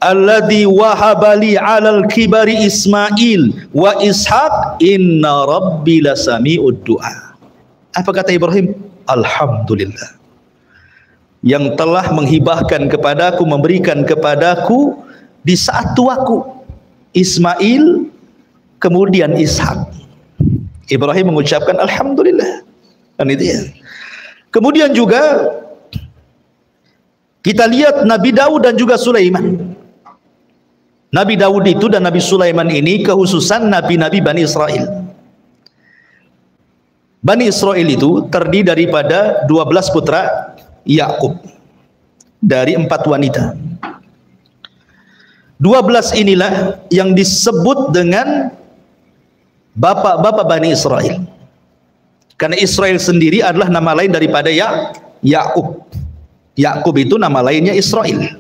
alladzi wahabali 'alal kibari Ismail wa Ishaq inna rabbi lasami'ud du'a. Apa kata Ibrahim? Alhamdulillah yang telah menghibahkan kepadaku, memberikan kepadaku di saat tuaku Ismail kemudian Ishak. Ibrahim mengucapkan alhamdulillah. Dan itu ya. Kemudian juga kita lihat Nabi Daud dan juga Sulaiman. Nabi Daud itu dan Nabi Sulaiman ini kehususan nabi-nabi Bani Israel. Bani Israel itu terdiri daripada 12 putra Yakub dari 4 wanita. 12 inilah yang disebut dengan bapak-bapak Bani Israel. Karena Israel sendiri adalah nama lain daripada Yakub. Yakub itu nama lainnya Israel.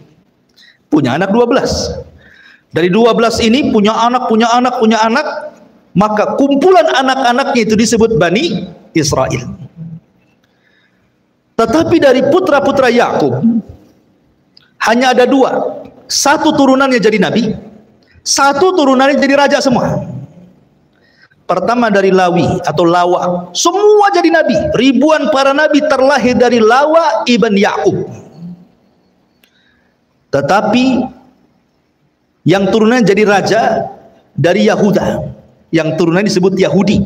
Punya anak 12. Dari 12 ini punya anak, maka kumpulan anak-anaknya itu disebut Bani Israel. Tetapi dari putra-putra Yakub hanya ada 2. Satu turunannya jadi nabi, satu turunannya jadi raja semua. Pertama dari Lawi atau Lawa, semua jadi nabi. Ribuan para nabi terlahir dari Lawa ibn Yakub. Tetapi yang turunannya jadi raja dari Yahuda, yang turunannya disebut Yahudi.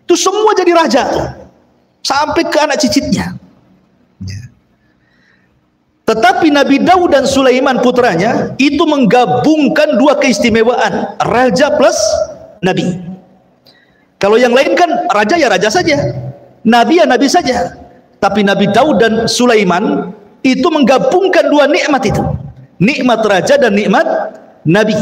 Itu semua jadi raja sampai ke anak cicitnya. Tetapi Nabi Daud dan Sulaiman putranya itu menggabungkan 2 keistimewaan, raja plus nabi. Kalau yang lain kan raja ya raja saja, nabi ya nabi saja. Tapi Nabi Daud dan Sulaiman itu menggabungkan 2 nikmat itu, nikmat raja dan nikmat nabi.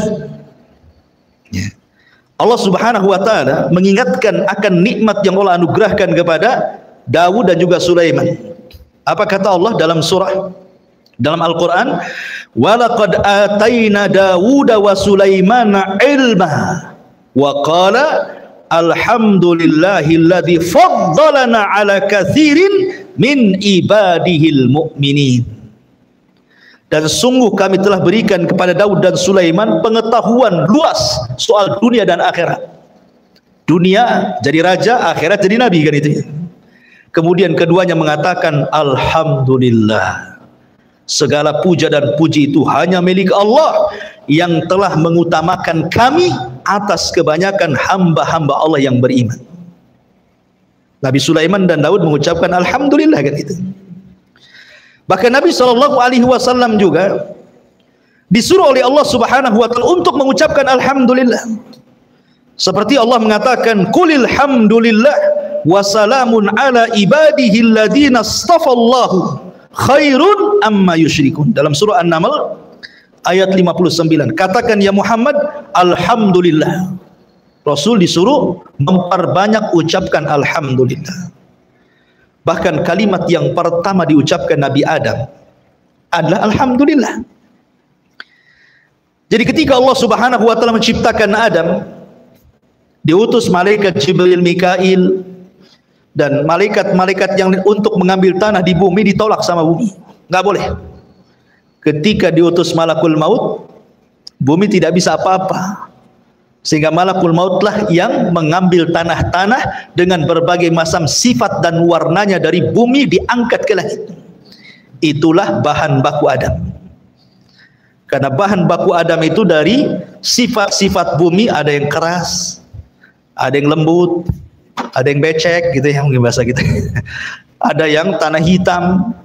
Allah Subhanahu wa taala mengingatkan akan nikmat yang Allah anugerahkan kepada Daud dan juga Sulaiman. Apa kata Allah dalam Al-Quran? Walaqad atayna Dawuda wa Sulaimana ilma wa qala alhamdulillahilladzi faddalana ala katsirin min ibadihil mu'minin. Dan sungguh kami telah berikan kepada Daud dan Sulaiman pengetahuan luas soal dunia dan akhirat. Dunia jadi raja, akhirat jadi nabi, kan itu. Kemudian keduanya mengatakan alhamdulillah, segala puja dan puji itu hanya milik Allah yang telah mengutamakan kami atas kebanyakan hamba-hamba Allah yang beriman. Nabi Sulaiman dan Daud mengucapkan alhamdulillah, kan itu. Bahkan Nabi SAW juga disuruh oleh Allah Subhanahu wa taala untuk mengucapkan alhamdulillah. Seperti Allah mengatakan, "Qulil hamdulillah wa salamun ala ibadihi alladziina astafallahu khairun amma yusyrikun." Dalam surah An-Naml ayat 59. Katakan ya Muhammad, alhamdulillah. Rasul disuruh memperbanyak ucapkan alhamdulillah. Bahkan kalimat yang pertama diucapkan Nabi Adam adalah alhamdulillah. Jadi ketika Allah Subhanahu wa taala menciptakan Adam, diutus malaikat Jibril, Mikail dan malaikat-malaikat yang untuk mengambil tanah di bumi ditolak sama bumi. Enggak boleh. Ketika diutus malakul maut, bumi tidak bisa apa-apa. Sehingga malakul mautlah yang mengambil tanah-tanah dengan berbagai macam sifat dan warnanya dari bumi diangkat ke langit. Itulah bahan baku Adam. Karena bahan baku Adam itu dari sifat-sifat bumi, ada yang keras, ada yang lembut, ada yang becek gitu ya, mungkin bahasa kita. Ada yang tanah hitam,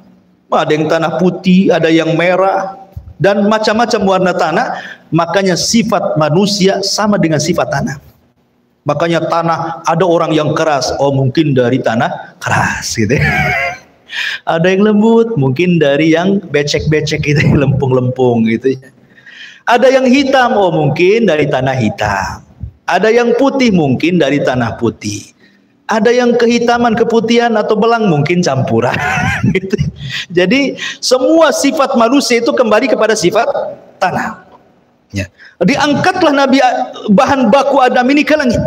ada yang tanah putih, ada yang merah, dan macam-macam warna tanah. Makanya sifat manusia sama dengan sifat tanah. Makanya tanah, ada orang yang keras, oh mungkin dari tanah keras gitu. Ada yang lembut, mungkin dari yang becek-becek gitu, lempung-lempung gitu. Ada yang hitam, oh mungkin dari tanah hitam. Ada yang putih, mungkin dari tanah putih. Ada yang kehitaman, keputihan atau belang, mungkin campuran. Gitu. Jadi semua sifat manusia itu kembali kepada sifat tanah. Ya. Diangkatlah Nabi bahan baku Adam ini ke langit.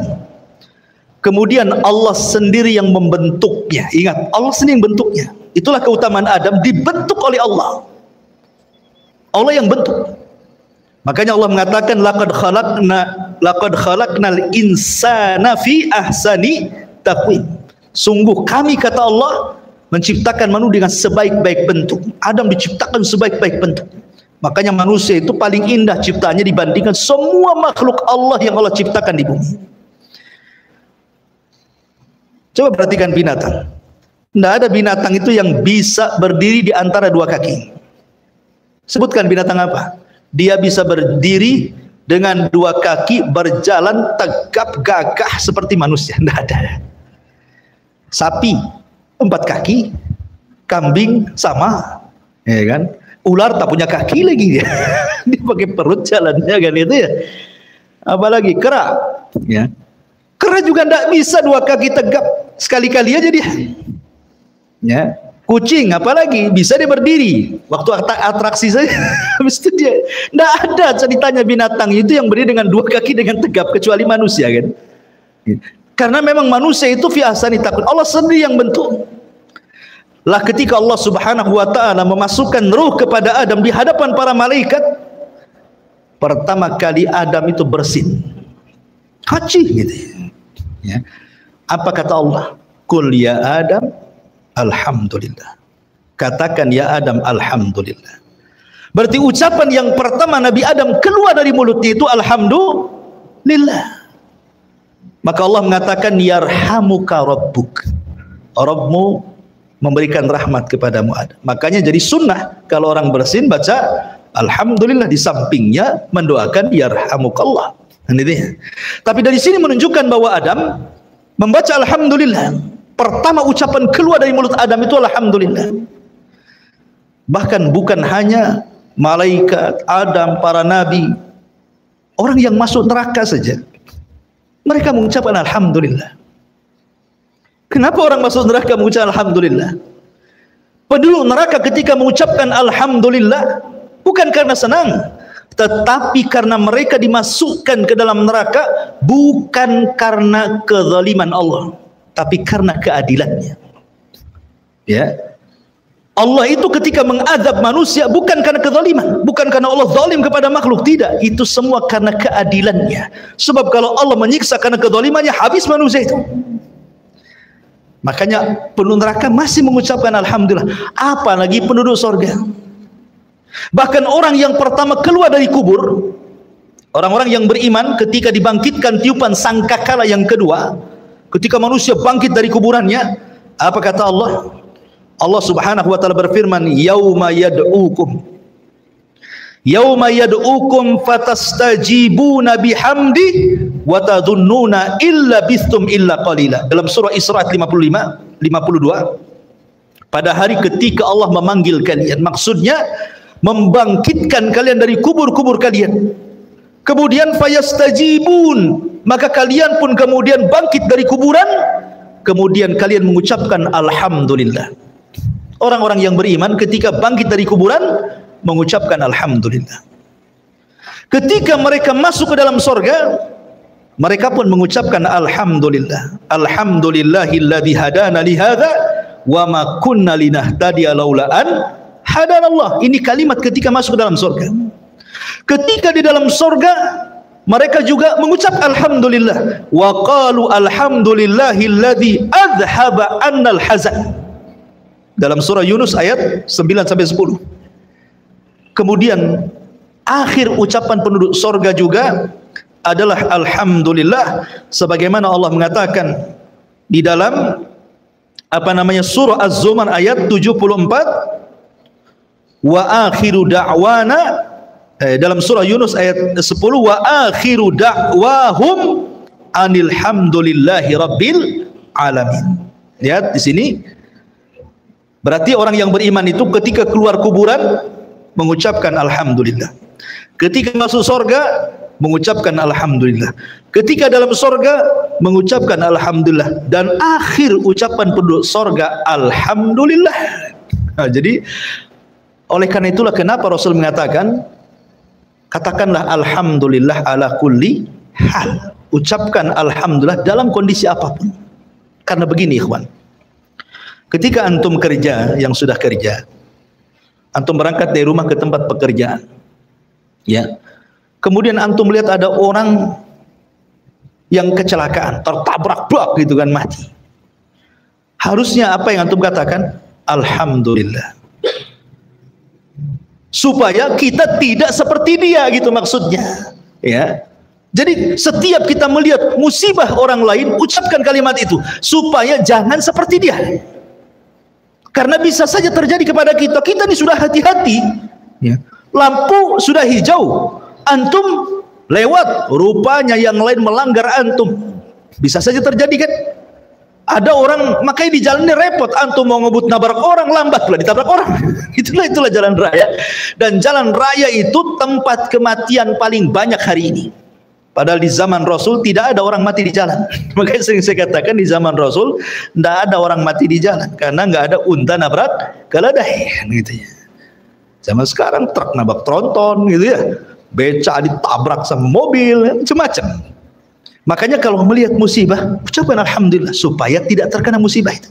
Kemudian Allah sendiri yang membentuknya. Ingat, Allah sendiri yang bentuknya. Itulah keutamaan Adam, dibentuk oleh Allah. Allah yang bentuk. Makanya Allah mengatakan laqad khalaqnal insana fi ahsani taqwim. Sungguh kami, kata Allah, menciptakan manusia dengan sebaik-baik bentuk. Adam diciptakan sebaik-baik bentuk. Makanya manusia itu paling indah ciptaannya dibandingkan semua makhluk Allah yang Allah ciptakan di bumi. Coba perhatikan binatang. Tidak ada binatang itu yang bisa berdiri di antara dua kaki. Sebutkan binatang apa? Dia bisa berdiri dengan dua kaki, berjalan tegap gagah seperti manusia. Tidak ada. Sapi 4 kaki, kambing sama, ya kan? Ular tak punya kaki lagi dia. Dia pakai perut jalannya kan itu ya. Apalagi kera, ya. Kera juga tidak bisa 2 kaki tegap, sekali-kali aja dia. Ya. Kucing apalagi bisa dia berdiri waktu atraksi saja. Habis itu dia tidak ada ceritanya binatang itu yang berdiri dengan 2 kaki dengan tegap kecuali manusia kan. Karena memang manusia itu fi ahsani taqwim. Allah sendiri yang bentuk. Lah ketika Allah Subhanahu wa taala memasukkan ruh kepada Adam di hadapan para malaikat, pertama kali Adam itu bersin. Haji gitu. Ya. Apa kata Allah? Qul ya Adam alhamdulillah. Katakan ya Adam alhamdulillah. Berarti ucapan yang pertama Nabi Adam keluar dari mulutnya itu alhamdulillah. Maka Allah mengatakan yarhamuka rabbuk. Rabbmu memberikan rahmat kepadamu Adam. Makanya jadi sunnah kalau orang bersin baca alhamdulillah, di sampingnya mendoakan yarhamukallah. Tapi dari sini menunjukkan bahwa Adam membaca alhamdulillah. Pertama ucapan keluar dari mulut Adam itu alhamdulillah. Bahkan bukan hanya malaikat, Adam, para nabi, orang yang masuk neraka saja mereka mengucapkan alhamdulillah. Kenapa orang masuk neraka mengucapkan alhamdulillah? Penduduk neraka ketika mengucapkan alhamdulillah bukan karena senang, tetapi karena mereka dimasukkan ke dalam neraka bukan karena kezaliman Allah, tapi karena keadilannya. Ya. Allah itu ketika mengadab manusia bukan karena kezaliman, bukan karena Allah zalim kepada makhluk, tidak, itu semua karena keadilannya. Sebab kalau Allah menyiksa karena kezalimannya, habis manusia itu. Makanya penduduk neraka masih mengucapkan alhamdulillah, apalagi penduduk surga. Bahkan orang yang pertama keluar dari kubur, orang-orang yang beriman ketika dibangkitkan tiupan sangkakala yang kedua, ketika manusia bangkit dari kuburannya, apa kata Allah? Allah Subhanahu wa taala berfirman, yauma yad'ukum fatastajibuna bihamdi wa tadhunnuna illa bistum illa qalila. Dalam surah Isra 52, pada hari ketika Allah memanggil kalian, maksudnya membangkitkan kalian dari kubur-kubur kalian. Kemudian fayastajibun, maka kalian pun kemudian bangkit dari kuburan, kemudian kalian mengucapkan alhamdulillah. Orang-orang yang beriman ketika bangkit dari kuburan mengucapkan alhamdulillah. Ketika mereka masuk ke dalam surga, mereka pun mengucapkan alhamdulillah. Alhamdulillahilladzi hadana li hadza wa ma kunna linahtadiya laula an hadanallah. Ini kalimat ketika masuk ke dalam surga. Ketika di dalam surga mereka juga mengucap alhamdulillah. Wa qalu alhamdulillahilladzi adhaba annal hazan. Dalam surah Yunus ayat 9-10. Kemudian akhir ucapan penduduk sorga juga adalah alhamdulillah, sebagaimana Allah mengatakan di dalam surah Az-Zumar ayat 74, wa akhiru da'wana, dalam surah Yunus ayat 10, wa akhiru da'wahum anilhamdulillahi rabbil alamin. Lihat di sini, berarti orang yang beriman itu ketika keluar kuburan mengucapkan alhamdulillah, ketika masuk surga mengucapkan alhamdulillah, ketika dalam surga mengucapkan alhamdulillah, dan akhir ucapan penduduk surga alhamdulillah. Nah, jadi oleh karena itulah kenapa Rasul mengatakan, katakanlah alhamdulillah ala kulli hal, ucapkan alhamdulillah dalam kondisi apapun. Karena begini ikhwan, ketika antum kerja, yang sudah kerja, antum berangkat dari rumah ke tempat pekerjaan, ya, kemudian antum melihat ada orang yang kecelakaan, tertabrak bak gitu kan, mati. Harusnya apa yang antum katakan? Alhamdulillah. Supaya kita tidak seperti dia gitu maksudnya, ya. Jadi setiap kita melihat musibah orang lain, ucapkan kalimat itu supaya jangan seperti dia. Karena bisa saja terjadi kepada kita. Kita ini sudah hati-hati, ya. Lampu sudah hijau, antum lewat, rupanya yang lain melanggar antum. Bisa saja terjadi kan? Ada orang makanya di jalan ini repot, antum mau ngebut nabrak orang, lambat pula ditabrak orang. Itulah jalan raya. Dan jalan raya itu tempat kematian paling banyak hari ini. Padahal di zaman Rasul tidak ada orang mati di jalan. Makanya sering saya katakan di zaman Rasul tidak ada orang mati di jalan, karena nggak ada unta nabrak keledai gitu ya. Zaman sekarang truk nabrak tronton gitu ya, beca ditabrak sama mobil, macam-macam. Makanya kalau melihat musibah, ucapkan alhamdulillah supaya tidak terkena musibah itu.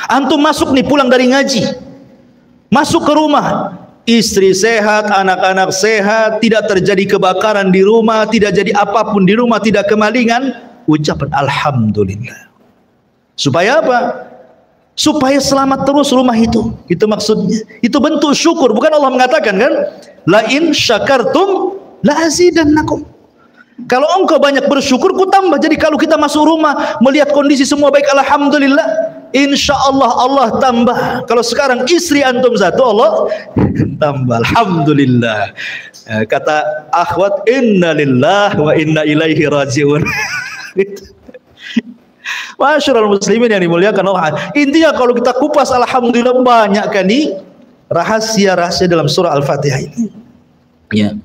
Antum masuk nih, pulang dari ngaji, masuk ke rumah, istri sehat, anak-anak sehat, tidak terjadi kebakaran di rumah, tidak jadi apapun di rumah, tidak kemalingan, ucapkan alhamdulillah. Supaya apa? Supaya selamat terus rumah itu. Itu maksudnya. Itu bentuk syukur. Bukan Allah mengatakan kan, la in syakartum la azidannakum. Kalau engkau banyak bersyukur, ku tambah. Jadi kalau kita masuk rumah melihat kondisi semua baik, alhamdulillah, insya Allah Allah tambah. Kalau sekarang istri antum satu, Allah tambah, alhamdulillah. Kata akhwat, inna lillah wa inna ilaihi rajiun. Masyarul muslimin yang dimuliakan Allah. Intinya kalau kita kupas, alhamdulillah banyak kan nih rahasia-rahasia dalam surah Al-Fatihah ini. Ya.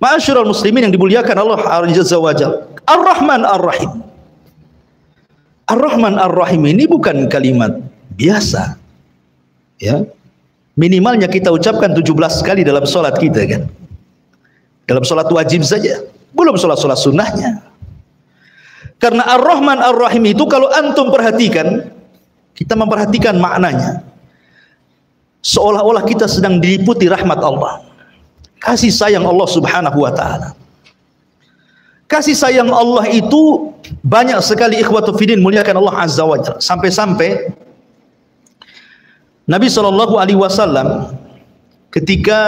Masyarul muslimin yang dimuliakan Allah Azza wa Jalla. Ar-Rahman Ar-Rahim. Ar-Rahman Ar-Rahim ini bukan kalimat biasa. Ya. Minimalnya kita ucapkan 17 kali dalam salat kita kan. Dalam salat wajib saja, belum salat-salat sunnahnya. Karena Ar-Rahman Ar-Rahim itu kalau antum perhatikan, kita memperhatikan maknanya, seolah-olah kita sedang diliputi rahmat Allah, kasih sayang Allah Subhanahu wa ta'ala. Kasih sayang Allah itu banyak sekali, ikhwatu fiddin, muliakan Allah Azza wa Jalla. Sampai-sampai Nabi SAW ketika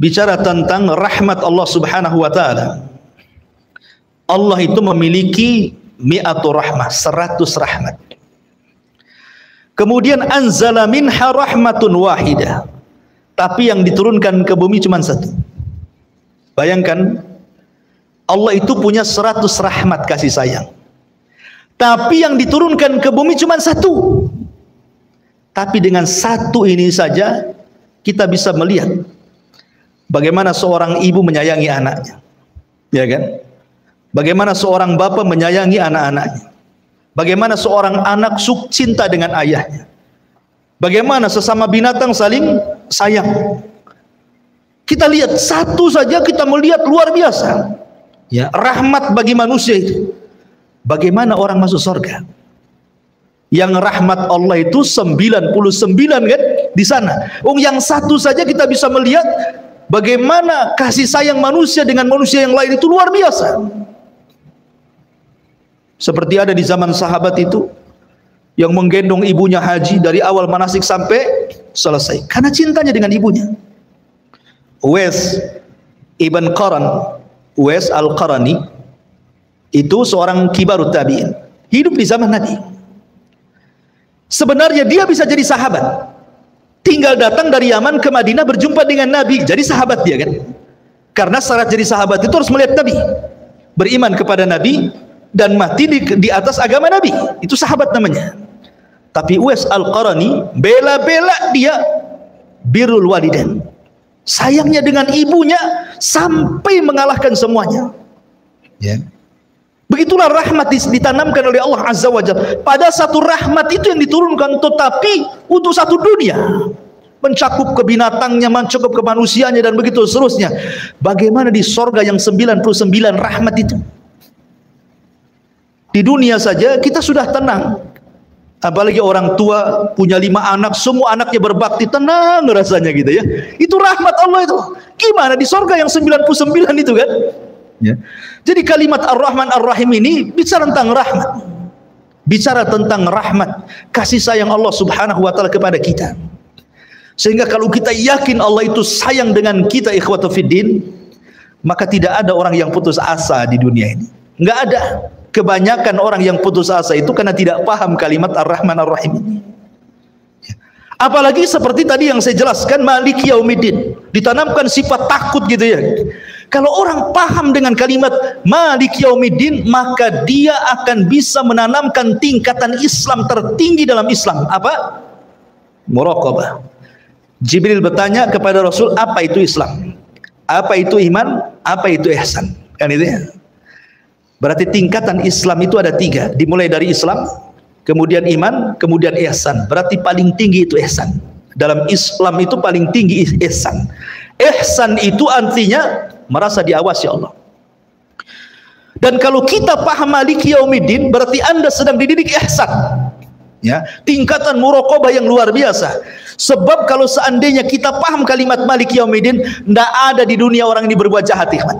bicara tentang rahmat Allah Subhanahu wa ta'ala, Allah itu memiliki mi'atu rahmah, 100 rahmat. Kemudian anzala minha rahmatun wahidah, tapi yang diturunkan ke bumi cuma satu. Bayangkan, Allah itu punya 100 rahmat kasih sayang, tapi yang diturunkan ke bumi cuma satu. Tapi dengan satu ini saja kita bisa melihat bagaimana seorang ibu menyayangi anaknya, ya kan? Bagaimana seorang bapa menyayangi anak-anaknya, bagaimana seorang anak cinta dengan ayahnya, bagaimana sesama binatang saling sayang. Kita lihat satu saja, kita melihat luar biasa, ya, rahmat bagi manusia itu. Bagaimana orang masuk surga? Yang rahmat Allah itu 99 kan di sana. Yang satu saja kita bisa melihat bagaimana kasih sayang manusia dengan manusia yang lain itu luar biasa. Seperti ada di zaman sahabat itu yang menggendong ibunya haji dari awal manasik sampai selesai karena cintanya dengan ibunya. Uwais ibn Qaran, Uwais al-Qarani, itu seorang kibarut tabi'in, hidup di zaman Nabi. Sebenarnya dia bisa jadi sahabat, tinggal datang dari Yaman ke Madinah berjumpa dengan Nabi, jadi sahabat dia kan. Karena syarat jadi sahabat itu harus melihat Nabi, beriman kepada Nabi, dan mati di atas agama Nabi. Itu sahabat namanya. Tapi Uwais al-Qarani bela-bela dia birrul walidain, sayangnya dengan ibunya sampai mengalahkan semuanya. Ya. Begitulah rahmat ditanamkan oleh Allah Azza wa Jalla. Pada satu rahmat itu yang diturunkan, tetapi untuk satu dunia, mencakup ke binatangnya, mencakup ke manusianya, dan begitu seterusnya. Bagaimana di sorga yang 99 rahmat itu? Di dunia saja kita sudah tenang, apalagi orang tua punya 5 anak, semua anaknya berbakti, tenang rasanya gitu ya. Itu rahmat Allah itu. Gimana di sorga yang 99 itu kan? Ya. Jadi kalimat Ar-Rahman Ar-Rahim ini bicara tentang rahmat, bicara tentang rahmat, kasih sayang Allah Subhanahu wa taala kepada kita. Sehingga kalau kita yakin Allah itu sayang dengan kita, ikhwatu fiddin, maka tidak ada orang yang putus asa di dunia ini. Enggak ada. Kebanyakan orang yang putus asa itu karena tidak paham kalimat Ar-Rahman Ar-Rahim ini. Apalagi seperti tadi yang saya jelaskan, Maliki Yaumiddin, ditanamkan sifat takut gitu ya. Kalau orang paham dengan kalimat Maliki Yaumiddin, maka dia akan bisa menanamkan tingkatan Islam tertinggi dalam Islam. Apa? Muraqabah. Jibril bertanya kepada Rasul, apa itu Islam? Apa itu iman? Apa itu ihsan? Kan itu ya. Berarti tingkatan Islam itu ada 3. Dimulai dari Islam, kemudian iman, kemudian ihsan. Berarti paling tinggi itu ihsan. Dalam Islam itu paling tinggi ihsan. Ihsan itu artinya merasa diawasi Allah. Dan kalau kita paham Maliki Yaumiddin, berarti Anda sedang dididik ihsan. Ya, tingkatan muraqabah yang luar biasa. Sebab kalau seandainya kita paham kalimat Maliki Yaumiddin, tidak ada di dunia orang ini berbuat jahat, ikhwan.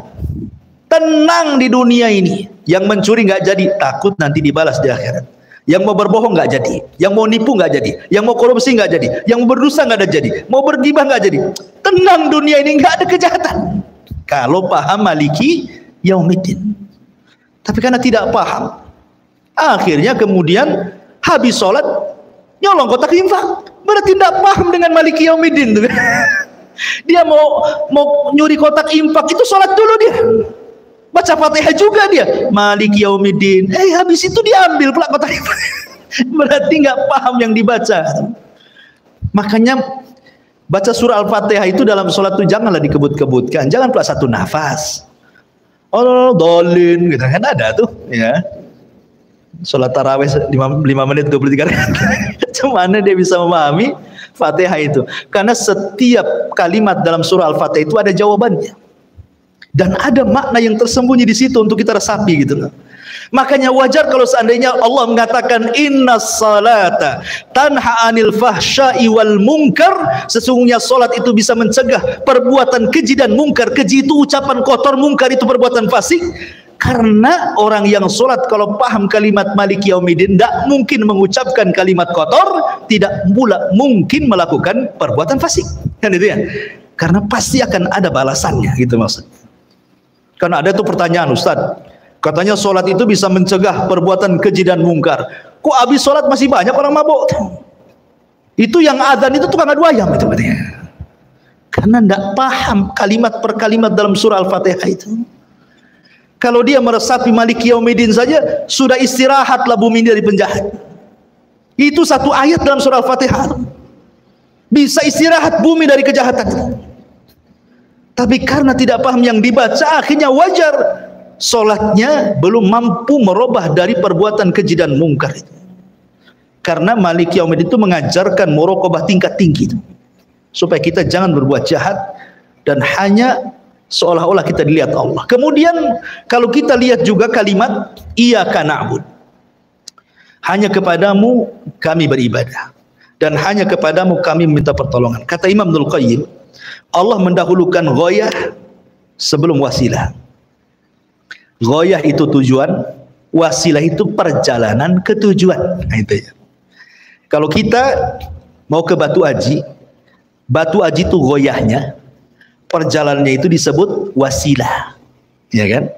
Tenang di dunia ini. Yang mencuri nggak jadi, takut nanti dibalas di akhirat. Yang mau berbohong nggak jadi, yang mau nipu nggak jadi, yang mau korupsi nggak jadi, yang mau berdosa nggak ada jadi, mau bergibah nggak jadi. Tenang dunia ini, nggak ada kejahatan. Kalau paham Maliki Yaumiddin. Tapi karena tidak paham, akhirnya kemudian habis sholat nyolong kotak infak. Berarti tidak paham dengan Maliki Yaumiddin. Dia mau nyuri kotak infak, itu sholat dulu dia. Baca Fatihah juga dia, Maliki Yaumiddin. Habis itu diambil pula kotak infak. Berarti nggak paham yang dibaca. Makanya baca surah Al-Fatihah itu dalam sholat itu janganlah dikebut-kebutkan, jangan pula satu nafas. Oh, dolin gitu kan ada tuh ya. Sholat tarawih 5 menit 23 rakaat. Cuman dia bisa memahami Fatihah itu. Karena setiap kalimat dalam surah Al-Fatihah itu ada jawabannya. Dan ada makna yang tersembunyi di situ untuk kita resapi gitu loh. Makanya wajar kalau seandainya Allah mengatakan innas salata tanha 'anil fahsya'i wal munkar, sesungguhnya salat itu bisa mencegah perbuatan keji dan mungkar. Keji itu ucapan kotor, mungkar itu perbuatan fasik. Karena orang yang salat kalau paham kalimat Maliki Yaumiddin tidak mungkin mengucapkan kalimat kotor, tidak pula mungkin melakukan perbuatan fasik. Kan itu ya? Karena pasti akan ada balasannya gitu maksudnya. Karena ada tuh pertanyaan, Ustaz, katanya sholat itu bisa mencegah perbuatan keji dan mungkar. Kok habis sholat masih banyak orang mabuk? Itu yang adzan itu tukang adu ayam itu katanya. Karena tidak paham kalimat per kalimat dalam surah Al-Fatihah itu. Kalau dia meresapi Maliki Yaumiddin saja, sudah istirahatlah bumi dari penjahat. Itu satu ayat dalam surah Al-Fatihah. Bisa istirahat bumi dari kejahatan. Tapi karena tidak paham yang dibaca, akhirnya wajar solatnya belum mampu merubah dari perbuatan keji dan mungkar itu. Karena Maliki Yaumiddin itu mengajarkan muraqabah tingkat tinggi itu, supaya kita jangan berbuat jahat dan hanya seolah-olah kita dilihat Allah. Kemudian kalau kita lihat juga kalimat iyyaka na'bud, hanya kepadamu kami beribadah dan hanya kepadamu kami meminta pertolongan. Kata Imam Ibnul Qayyim, Allah mendahulukan ghayah sebelum wasilah. Ghayah itu tujuan, wasilah itu perjalanan ke tujuan. Nah, itu ya. Kalau kita mau ke Batu Aji itu ghayahnya, perjalanannya itu disebut wasilah. Ya kan?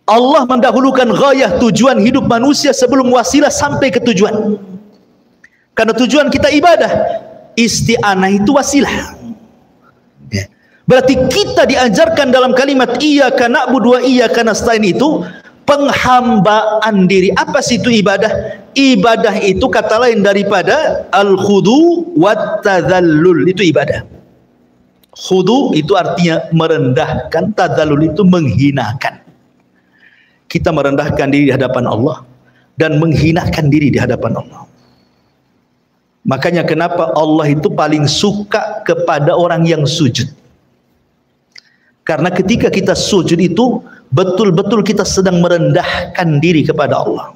Allah mendahulukan ghayah, tujuan hidup manusia sebelum wasilah sampai ke tujuan. Karena tujuan kita ibadah, isti'anah itu wasilah. Ya. Berarti kita diajarkan dalam kalimat iyyaka na'budu wa iyyaka nasta'in itu penghambaan diri. Apa sih itu ibadah? Ibadah itu kata lain daripada al-khudu wat tadzallul, itu ibadah. Khudu itu artinya merendahkan, tadzallul itu menghinakan. Kita merendahkan diri di hadapan Allah dan menghinakan diri di hadapan Allah. Makanya kenapa Allah itu paling suka kepada orang yang sujud. Karena ketika kita sujud itu betul-betul kita sedang merendahkan diri kepada Allah.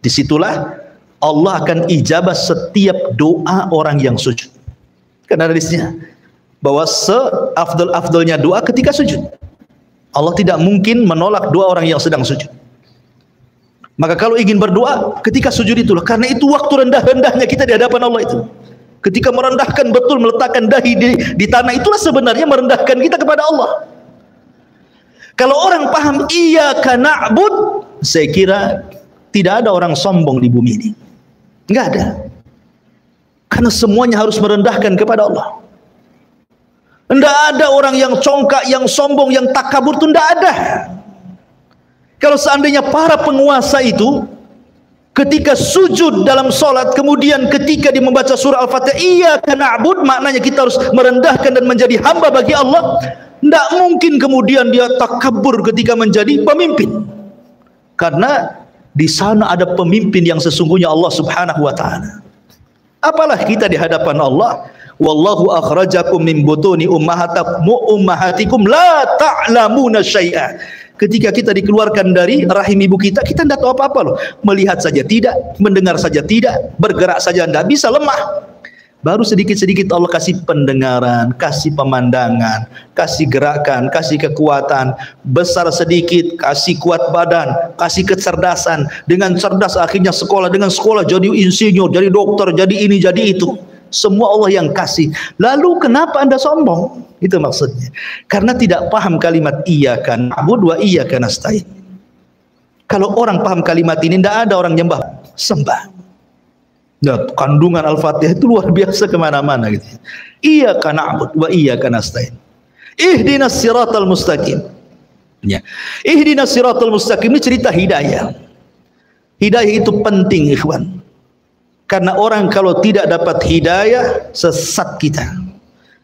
Disitulah Allah akan ijabah setiap doa orang yang sujud. Karena hadisnya bahwa seafdal-afdalnya doa ketika sujud. Allah tidak mungkin menolak doa orang yang sedang sujud. Maka kalau ingin berdoa ketika sujud itulah, karena itu waktu rendah-rendahnya kita di hadapan Allah itu. Ketika merendahkan betul, meletakkan dahi di tanah, itulah sebenarnya merendahkan kita kepada Allah. Kalau orang paham iyyaka na'bud, saya kira tidak ada orang sombong di bumi ini. Enggak ada. Karena semuanya harus merendahkan kepada Allah. Enggak ada orang yang congkak, yang sombong, yang takabur, itu enggak ada. Kalau seandainya para penguasa itu ketika sujud dalam solat, kemudian ketika dia membaca surah Al-Fatihah iyyaka na'bud, maknanya kita harus merendahkan dan menjadi hamba bagi Allah. Tidak mungkin kemudian dia takabur ketika menjadi pemimpin, karena di sana ada pemimpin yang sesungguhnya Allah Subhanahu wa taala. Apalah kita di hadapan Allah, wallahu akhrajakum min butuni ummahatikum la ta'lamuna syai'a. Ketika kita dikeluarkan dari rahim ibu kita, kita tidak tahu apa-apa loh. Melihat saja tidak, mendengar saja tidak, bergerak saja tidak bisa, lemah. Baru sedikit-sedikit Allah kasih pendengaran, kasih pemandangan, kasih gerakan, kasih kekuatan. Besar sedikit, kasih kuat badan, kasih kecerdasan. Dengan cerdas akhirnya sekolah, dengan sekolah jadi insinyur, jadi dokter, jadi ini, jadi itu. Semua Allah yang kasih. Lalu kenapa Anda sombong? Itu maksudnya. Karena tidak paham kalimat iyyaka na'budu wa iyyaka nasta'in. Kalau orang paham kalimat ini, tidak ada orang nyembah, sembah. Nah, kandungan Al-Fatihah itu luar biasa kemana-mana gitu. Iyyaka na'budu wa iyyaka nasta'in. Ihdinas siratal mustaqim. Ya. Ihdinas siratal mustaqim ini cerita hidayah. Hidayah itu penting, ikhwan. Karena orang kalau tidak dapat hidayah, sesat kita.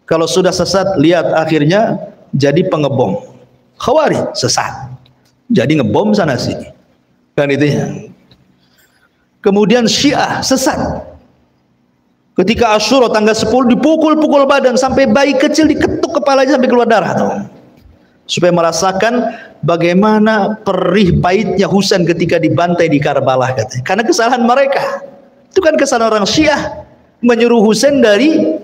Kalau sudah sesat, lihat akhirnya jadi pengebom. Khawarij sesat, jadi ngebom sana sini. Kan itu ya. Kemudian Syiah sesat. Ketika Asyura tanggal 10 dipukul-pukul badan sampai bayi kecil diketuk kepalanya sampai keluar darah tuh. Supaya merasakan bagaimana perih pahitnya Husain ketika dibantai di Karbala katanya. Karena kesalahan mereka. Itu kan kesalahan orang Syiah menyuruh Husain dari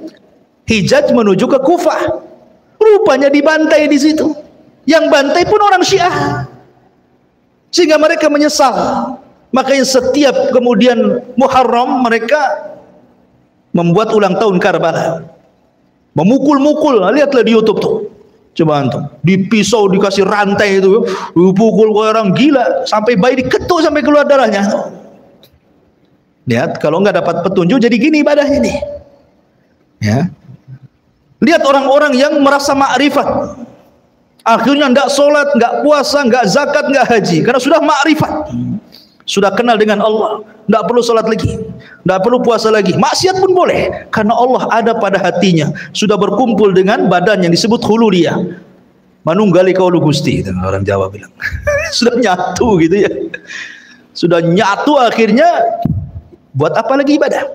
Hijaz menuju ke Kufah. Rupanya dibantai di situ. Yang bantai pun orang Syiah. Sehingga mereka menyesal. Makanya setiap kemudian Muharram mereka membuat ulang tahun Karbala. Memukul-mukul, lihatlah di YouTube tuh. Coba antum, dipisau dikasih rantai itu, dipukul orang gila sampai bayi diketuk sampai keluar darahnya. Lihat, kalau nggak dapat petunjuk jadi gini ibadahnya nih. Ya. Lihat orang-orang yang merasa makrifat. Akhirnya nggak sholat, nggak puasa, nggak zakat, nggak haji, karena sudah makrifat. Sudah kenal dengan Allah, tidak perlu sholat lagi, tidak perlu puasa lagi, maksiat pun boleh, karena Allah ada pada hatinya. Sudah berkumpul dengan badan yang disebut hululiyah, manunggali kaulu gusti, orang Jawa bilang. Sudah nyatu gitu ya, sudah nyatu akhirnya. Buat apa lagi ibadah?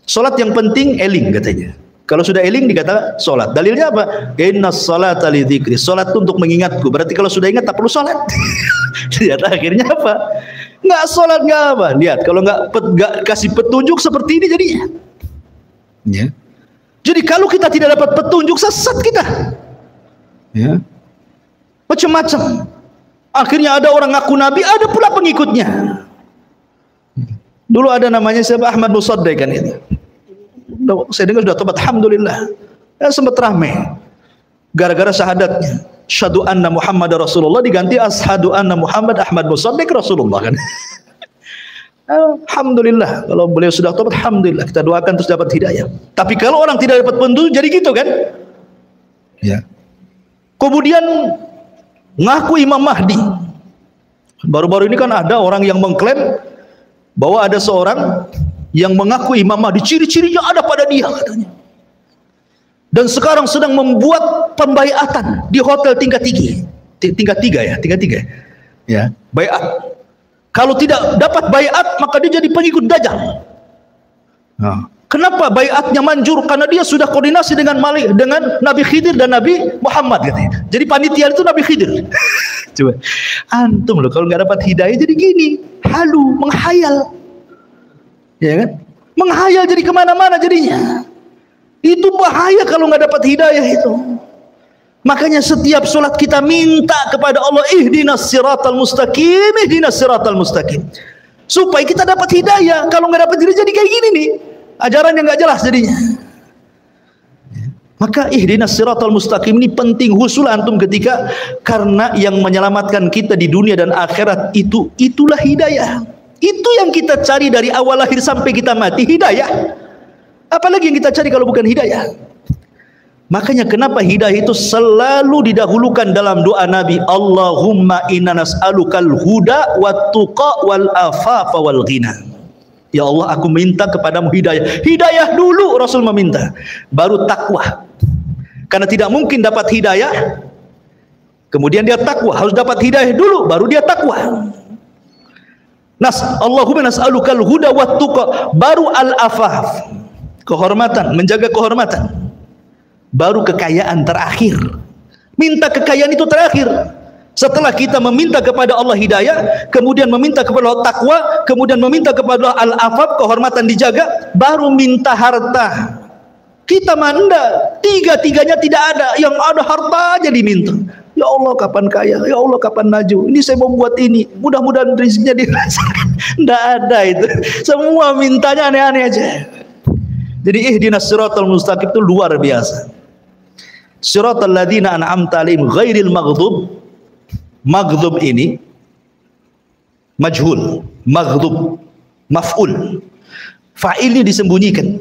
Sholat yang penting eling katanya. Kalau sudah eling dikata sholat. Dalilnya apa? Innas sholata li dzikri. Sholat itu untuk mengingatku. Berarti kalau sudah ingat tak perlu sholat. Lihat akhirnya apa? Nggak sholat nggak apa. Lihat kalau nggak kasih petunjuk seperti ini jadinya. Ya. Jadi kalau kita tidak dapat petunjuk sesat kita. Ya. Macam-macam. Akhirnya ada orang ngaku nabi, ada pula pengikutnya. Dulu ada namanya siapa, Ahmad Musaddiq kan itu. Saya dengar sudah tobat, alhamdulillah. Ya, sempat ramai. gara-gara syahadatnya. Syahadu anna Muhammad Rasulullah diganti ashadu anna Muhammad Ahmad Musaddiq Rasulullah kan. Alhamdulillah, kalau beliau sudah tobat, alhamdulillah, kita doakan terus dapat hidayah. Tapi kalau orang tidak dapat petunjuk, jadi gitu kan? Ya. Kemudian ngaku Imam Mahdi. Baru-baru ini kan ada orang yang mengklaim bahwa ada seorang yang mengaku Imam Mahdi, ciri-cirinya ada pada dia katanya. Dan sekarang sedang membuat pembaiatan di hotel tingkat 3 ya, baiat. Kalau tidak dapat baiat maka dia jadi pengikut Dajjal. Nah, kenapa baiatnya manjur? Karena dia sudah koordinasi dengan Nabi Khidir dan Nabi Muhammad katanya. Jadi panitia itu Nabi Khidir. Coba antum loh, kalau nggak dapat hidayah jadi gini, halu, menghayal, ya kan? Menghayal jadi kemana-mana jadinya. Itu bahaya kalau nggak dapat hidayah itu. Makanya setiap sholat kita minta kepada Allah, ihdinas siratal mustaqim, ihdinas siratal mustaqim, supaya kita dapat hidayah. Kalau nggak dapat hidayah jadi kayak gini nih, ajaran yang nggak jelas jadinya. Maka ihdinas siratal mustaqim ini penting husul antum ketika, karena yang menyelamatkan kita di dunia dan akhirat itulah hidayah. Itu yang kita cari dari awal lahir sampai kita mati, hidayah. Apalagi yang kita cari kalau bukan hidayah? Makanya kenapa hidayah itu selalu didahulukan dalam doa Nabi, Allahumma inna nas'alukal huda wat tuqa wal afafa wal ghina. Ya Allah, aku minta kepadamu hidayah. Hidayah dulu Rasul meminta, baru takwa. Karena tidak mungkin dapat hidayah kemudian dia takwa, harus dapat hidayah dulu baru dia takwa. Allahumma nas'alukal huda wat tuqa, baru al afaf, kehormatan, menjaga kehormatan, baru kekayaan terakhir. Minta kekayaan itu terakhir. Setelah kita meminta kepada Allah hidayah, kemudian meminta kepada Allah takwa, kemudian meminta kepada Allah al-afaf, kehormatan dijaga, baru minta harta. Kita manda, tiga-tiganya tidak ada. Yang ada harta aja diminta. Ya Allah kapan kaya, ya Allah kapan maju, ini saya mau buat ini, mudah-mudahan rezekinya dirasakan. Tidak ada itu. Semua mintanya aneh-aneh aja. Jadi ihdinas siratal mustaqim itu luar biasa. Siratal ladzina an'amta 'alaihim ghairil maghdub. Maghdub ini majhul, maghdub maf'ul. Fa'ilnya disembunyikan.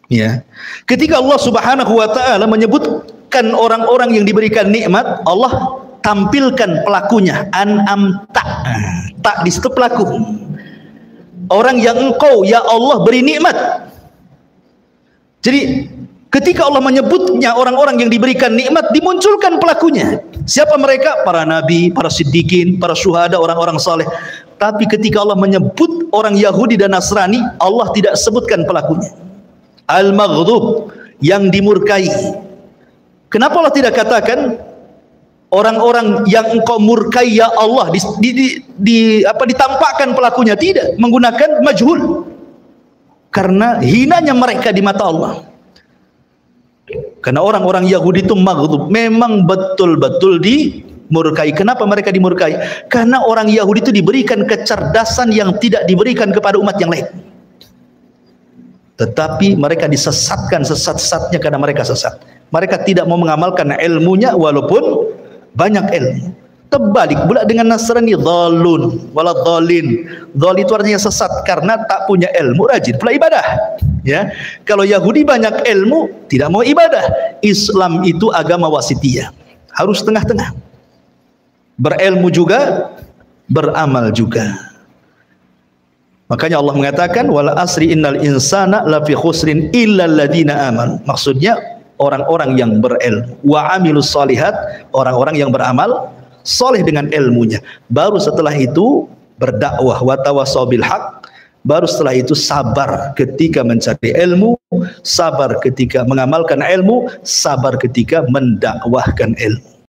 Ya. Ketika Allah Subhanahu wa taala menyebutkan orang-orang yang diberikan nikmat, Allah tampilkan pelakunya, an'amta. Tak di situ pelaku. Orang yang engkau ya Allah beri nikmat. Jadi ketika Allah menyebutnya orang-orang yang diberikan nikmat, dimunculkan pelakunya. Siapa mereka? Para nabi, para siddiqin, para syuhada, orang-orang saleh. Tapi ketika Allah menyebut orang Yahudi dan Nasrani, Allah tidak sebutkan pelakunya. Al-maghdub, yang dimurkai. Kenapa Allah tidak katakan orang-orang yang engkau murkai ya Allah, ditampakkan pelakunya? Tidak, menggunakan majhul. Karena hinanya mereka di mata Allah. Karena orang-orang Yahudi itu maghdub, memang betul-betul dimurkai. Kenapa mereka dimurkai? Karena orang Yahudi itu diberikan kecerdasan yang tidak diberikan kepada umat yang lain. Tetapi mereka disesatkan sesat-sesatnya karena mereka sesat. Mereka tidak mau mengamalkan ilmunya walaupun banyak ilmu. Terbalik pula dengan Nasrani, dhalun wala dhalin. Dhal itu artinya sesat karena tak punya ilmu, rajin pula ibadah. Ya, kalau Yahudi banyak ilmu, tidak mau ibadah. Islam itu agama wasitiyah, harus tengah-tengah. Berilmu juga, beramal juga. Makanya Allah mengatakan wala asri innal insana lafi khusrin illa alladziina amanu. Maksudnya orang-orang yang berilmu, wa amilus shalihat, orang-orang yang beramal soleh dengan ilmunya. Baru setelah itu berdakwah, wa tawassaw bil haq. Baru setelah itu sabar ketika mencari ilmu, sabar ketika mengamalkan ilmu, sabar ketika mendakwahkan ilmu.